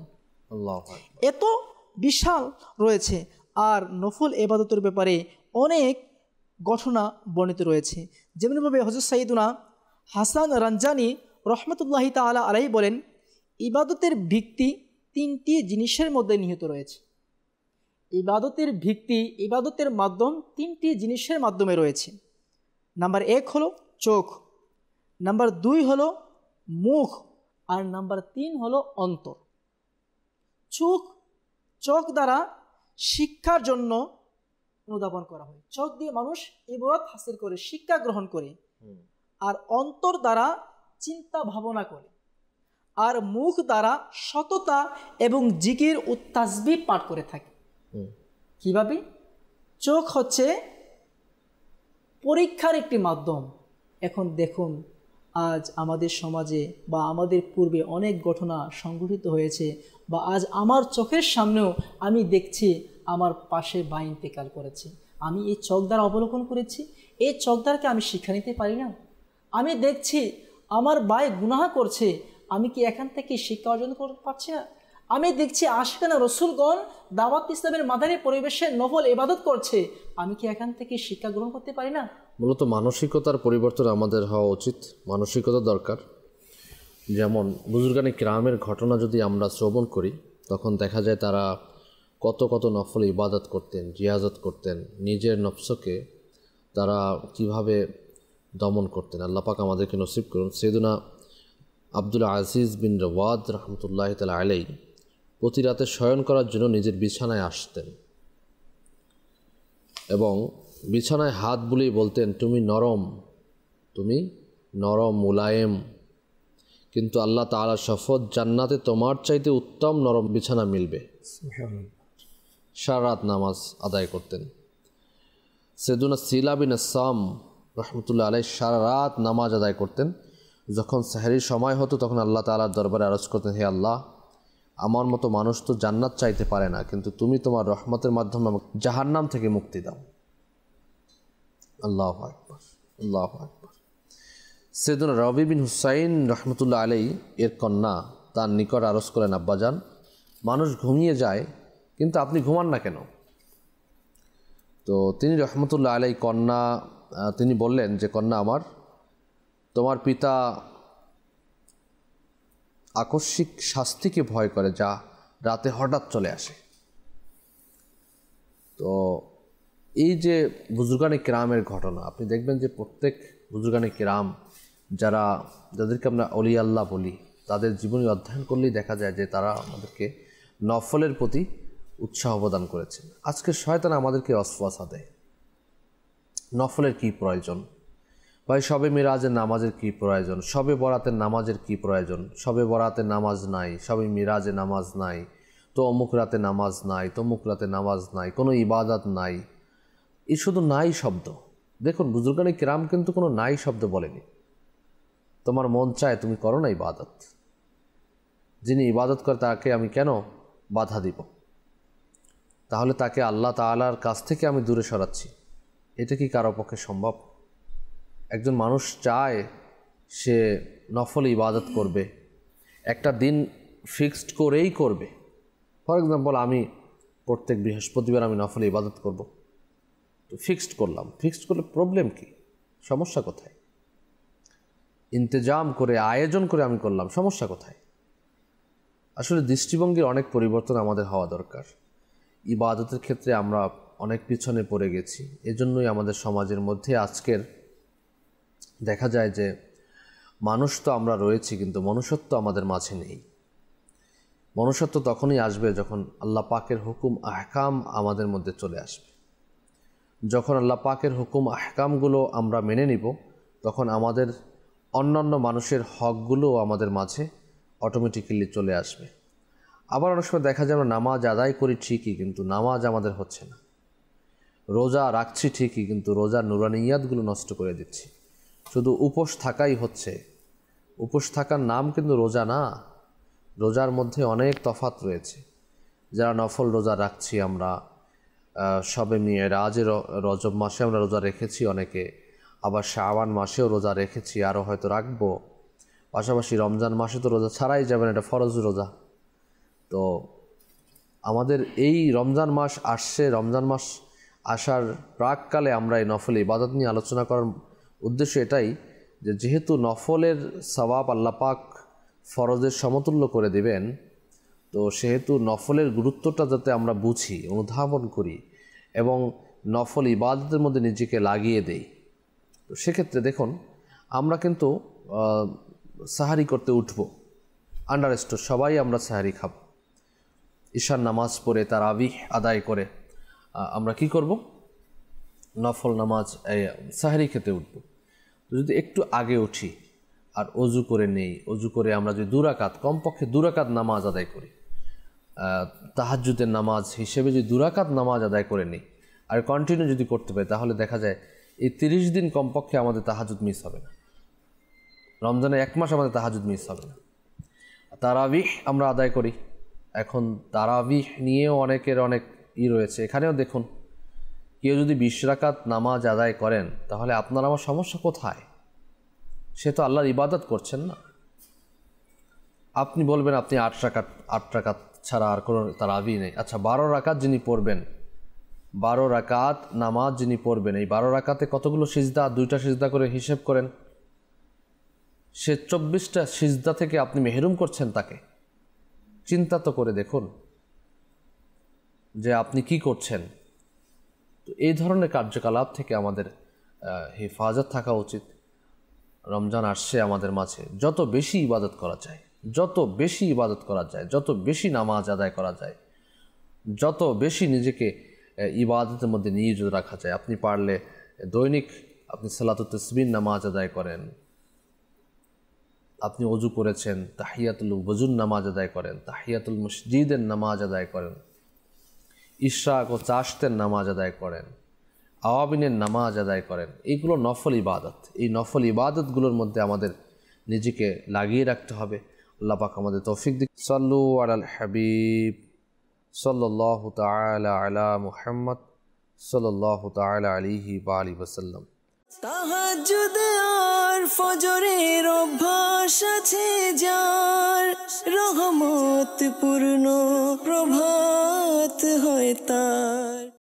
এত বিশাল রয়েছে। আর নফল ইবাদতের ব্যাপারে অনেক ঘটনা বর্ণিত রয়েছে। যেমনভাবে হযরত সাইয়্যিদুনা হাসান রানজানি রহমতুল্লাহি তাআলা আলাইহি বলেন, ইবাদতের ভিত্তি 3টি জিনিসের মধ্যে নিহিত রয়েছে। ইবাদতের ভিত্তি, ইবাদতের মাধ্যম 3টি জিনিসের মাধ্যমে রয়েছে। নাম্বার 1 হলো চোখ, নাম্বার 2 হলো মুখ, আর নাম্বার 3 হলো অন্তর। চোখ দ্বারা শিক্ষার জন্য অনুধাবন করা হয়, চোখ দিয়ে মানুষ ইবাদত হাসিল করে, শিক্ষা গ্রহণ করে। আর অন্তর দ্বারা চিন্তা ভাবনা করে, আর মুখ দ্বারা সততা এবং জিকির ও তাসবিহ পাঠ করে থাকে। কিভাবে? চোখ হচ্ছে পরীক্ষার একটি মাধ্যম। এখন দেখুন আজ আমাদের সমাজে বা আমাদের পূর্বে অনেক ঘটনা সংঘটিত হয়েছে, বা আজ আমার চোখের সামনেও আমি দেখছি আমার পাশে ভাই ইন্তেকাল করেছে। আমি এই চোখ দ্বারা অবলোকন করেছি, এই চোখ দ্বারাকে আমি শিক্ষা নিতে পারি না? আমি দেখছি আমার ভাই গুনাহ করছে, আমি কি এখান থেকে শিক্ষা অর্জন করতে পারছি না? আমি দেখছি আশিকানা রসুলগণ দাওয়াত ইসলামের মাদানী পরিবেশে নফল ইবাদত করছে, আমি কি এখান থেকে শিক্ষা গ্রহণ করতে পারি না? মূলত মানসিকতার পরিবর্তন আমাদের হওয়া উচিত, মানসিকতা দরকার। যেমন বুজুর্গানে কিরামের ঘটনা যদি আমরা শ্রবণ করি, তখন দেখা যায় তারা কত কত নফল ইবাদত করতেন, জিয়াজত করতেন, নিজের নফসকে তারা কিভাবে দমন করতেন। আল্লাহ পাক আমাদেরকে নসিব করুন। সাইয়্যিদুনা আব্দুল আজিজ বিন রওয়াদ রহমতুল্লাহি তাআলা আলাইহি প্রতি রাতে শয়ন করার জন্য নিজের বিছানায় আসতেন এবং বিছানায় হাত বুলিয়ে বলতেন, তুমি নরম মুলায়েম, কিন্তু আল্লাহ তাআলা শপথ, জান্নাতে তোমার চাইতে উত্তম নরম বিছানা মিলবে। সারা রাত নামাজ আদায় করতেন। সাইয়্যিদুনা সিলা বিন সাম রহমতুল্লাহ আলাইহি সারা রাত নামাজ আদায় করতেন। যখন সাহরির সময় হতো তখন আল্লাহ তাআলার দরবারে আরজ করতেন, হে আল্লাহ, আমার মতো মানুষ তো জান্নাত চাইতে পারে না, কিন্তু তুমি তোমার রহমতের মাধ্যমে আমাকে জাহান্নাম থেকে মুক্তি দাও। আল্লাহু আকবার, আল্লাহু আকবার। সৈয়দনা রবি বিন হুসাইন রহমতুল্লাহ আলাই এর কন্যা তার নিকট আরজ করেন, আব্বাজান, মানুষ ঘুমিয়ে যায় কিন্তু আপনি ঘুমান না কেন? তো তিনি রহমতুল্লাহ আলাই তিনি বললেন যে, কন্যা আমার, তোমার পিতা আকস্মিক শাস্তিকে ভয় করে, যা রাতে হঠাৎ চলে আসে। তো এই যে বুজুর্গানে কেরামের ঘটনা, আপনি দেখবেন যে প্রত্যেক বুজুর্গানে কেরাম যাদেরকে আমরা অলি আল্লাহ বলি, তাদের জীবনী অধ্যয়ন করলেই দেখা যায় যে তারা আমাদেরকে নফলের প্রতি উৎসাহ প্রদান করেছেন। আজকে শয়তান আমাদেরকে ওয়াসওয়াসা দেয়, নফলের কি প্রয়োজন ভাই, শবে মিরাজের নামাজের কি প্রয়োজন, শবে বরাতের নামাজের কি প্রয়োজন, শবে বরাতের নামাজ নাই, শবে মিরাজে নামাজ নাই, তো অমুক রাতে নামাজ নাই, তমুক রাতে নামাজ নাই, কোনো ইবাদত নাই। এই শুধু নাই শব্দ। দেখুন, বুজুর্গানে কিরাম কিন্তু কোনো নাই শব্দ বলেনি। তোমার মন চায় তুমি করো না ইবাদত, যিনি ইবাদত করে তাকে আমি কেন বাধা দিব? তাহলে তাকে আল্লাহ তাআলার কাছ থেকে আমি দূরে সরাচ্ছি, এটা কি কারো পক্ষে সম্ভব? একজন মানুষ চায় সে নফল ইবাদত করবে, একটা দিন ফিক্সড করেই করবে। ফর এক্সাম্পল, আমি প্রত্যেক বৃহস্পতিবার আমি নফল ইবাদত করব, তো ফিক্সড করলাম। ফিক্সড করলে প্রবলেম কি, সমস্যা কোথায়? ইন্তেজাম করে, আয়োজন করে আমি করলাম, সমস্যা কোথায়? আসলে দৃষ্টিভঙ্গির অনেক পরিবর্তন আমাদের হওয়া দরকার। ইবাদতের ক্ষেত্রে আমরা অনেক পিছনে পড়ে গেছি। এজন্যই আমাদের সমাজের মধ্যে আজকের দেখা যায় যে মানুষ তো আমরা রয়েছি, কিন্তু মনুষ্যত্ব আমাদের মাঝে নেই। মনুষ্যত্ব তখনই আসবে যখন আল্লাহ পাকের হুকুম আহকাম আমাদের মধ্যে চলে আসবে। যখন আল্লাহ পাকের হুকুম আহকামগুলো আমরা মেনে নিব, তখন আমাদের অন্যান্য মানুষের হকগুলোও আমাদের মাঝে অটোমেটিক্যালি চলে আসবে। আবার অনেক সময় দেখা যায় আমরা নামাজ আদায় করি ঠিকই, কিন্তু নামাজ আমাদের হচ্ছে না। রোজা রাখছি ঠিকই, কিন্তু রোজার নুরানিয়াতগুলো নষ্ট করে দিচ্ছি। শুধু উপোস থাকাই হচ্ছে। উপোস থাকার নাম কিন্তু রোজা না। রোজার মধ্যে অনেক তফাত রয়েছে। যারা নফল রোজা রাখছি আমরা, শবে মিরাজের রজব মাসে আমরা রোজা রেখেছি অনেকে, আবার শাবান মাসেও রোজা রেখেছি, আরও হয়তো রাখবো। পাশাপাশি রমজান মাসে তো রোজা ছাড়াই যাবেন, এটা ফরজ রোজা। তো আমাদের এই রমজান মাস আসছে, রমজান মাস আসার প্রাককালে আমরা এই নফল ইবাদত নিয়ে আলোচনা করার উদ্দেশ্য এটাই যে, যেহেতু নফলের সওয়াব আল্লাহ পাক ফরজের সমতুল্য করে দেবেন, তো সেহেতু নফলের গুরুত্বটা যাতে আমরা বুঝি, অনুধাবন করি এবং নফল ইবাদতের মধ্যে নিজেকে লাগিয়ে দেই। তো সেক্ষেত্রে দেখুন, আমরা কিন্তু সাহারি করতে উঠব, আন্ডারস্টোর সবাই আমরা সাহারি খাব। ঈশার নামাজ পড়ে তারাবিহ আদায় করে আমরা কি করব? নফল নামাজ সাহারি খেতে উঠব। যদি একটু আগে উঠি আর অজু করে নেই, অজু করে আমরা যদি 2 রাকাত, কমপক্ষে 2 রাকাত নামাজ আদায় করি, তাহাজ্জুদের নামাজ হিসেবে যদি 2 রাকাত নামাজ আদায় করে নিই আর কন্টিনিউ যদি করতে পারি, তাহলে দেখা যায় এই 30 দিন কমপক্ষে আমাদের তাহাজ্জুদ মিস হবে না। রমজানে 1 মাস আমাদের তাহাজ্জুদ মিস হবে না। তারাবিহ আমরা আদায় করি। এখন তারাবিহ নিয়েও অনেকের অনেক রয়েছে। এখানেও দেখুন, কেউ যদি 20 রাকাত নামাজ আদায় করেন, তাহলে আপনার আমার সমস্যা কোথায়? সে তো আল্লাহর ইবাদত করছেন না। আপনি বলবেন আপনি 8 রাকাত ছাড়া আর কোনো তারাবি নেই। আচ্ছা, 12 রাকাত যিনি পড়বেন, 12 রাকাত নামাজ যিনি পড়বেন, এই 12 রাকাতে কতগুলো সিজদা? 2টা সিজদা করে হিসেব করেন। সে 24টা সিজদা থেকে আপনি মেহরুম করছেন তাকে। চিন্তা তো করে দেখুন যে আপনি কি করছেন। তো এই ধরনের কার্যকলাপ থেকে আমাদের হেফাজত থাকা উচিত। রমজান আসছে আমাদের মাঝে, যত বেশি ইবাদত করা যায়, যত বেশি ইবাদত করা যায়, যত বেশি নামাজ আদায় করা যায়, যত বেশি নিজেকে ইবাদতের মধ্যে নিয়োজিত রাখা যায়। আপনি পারলে দৈনিক আপনি সালাতুত তাসবিহ নামাজ আদায় করেন, আপনি অজু করেছেন, তাহিয়াতুল ওযুর নামাজ আদায় করেন, তাহিয়াতুল মসজিদের নামাজ আদায় করেন, ইশরাক ও চাশতের নামাজ আদায় করেন, আওয়াবিনের নামাজ আদায় করেন। এইগুলো নফল ইবাদত। এই নফল ইবাদতগুলোর মধ্যে আমাদের নিজেকে লাগিয়ে রাখতে হবে। আল্লাহ পাক আমাদের তৌফিক দিক। সাল্লু আলাল হাবিব সাল্লাল্লাহু তাআলা আলা মুহাম্মদ সাল্লাল্লাহু তাআলা আলাইহি ওয়া আলিহি ওয়াসাল্লাম। তাহাজ্জুদ আর ফজরের অভ্যাস আছে যার, রহমত পূর্ণ প্রভাত হয় তার।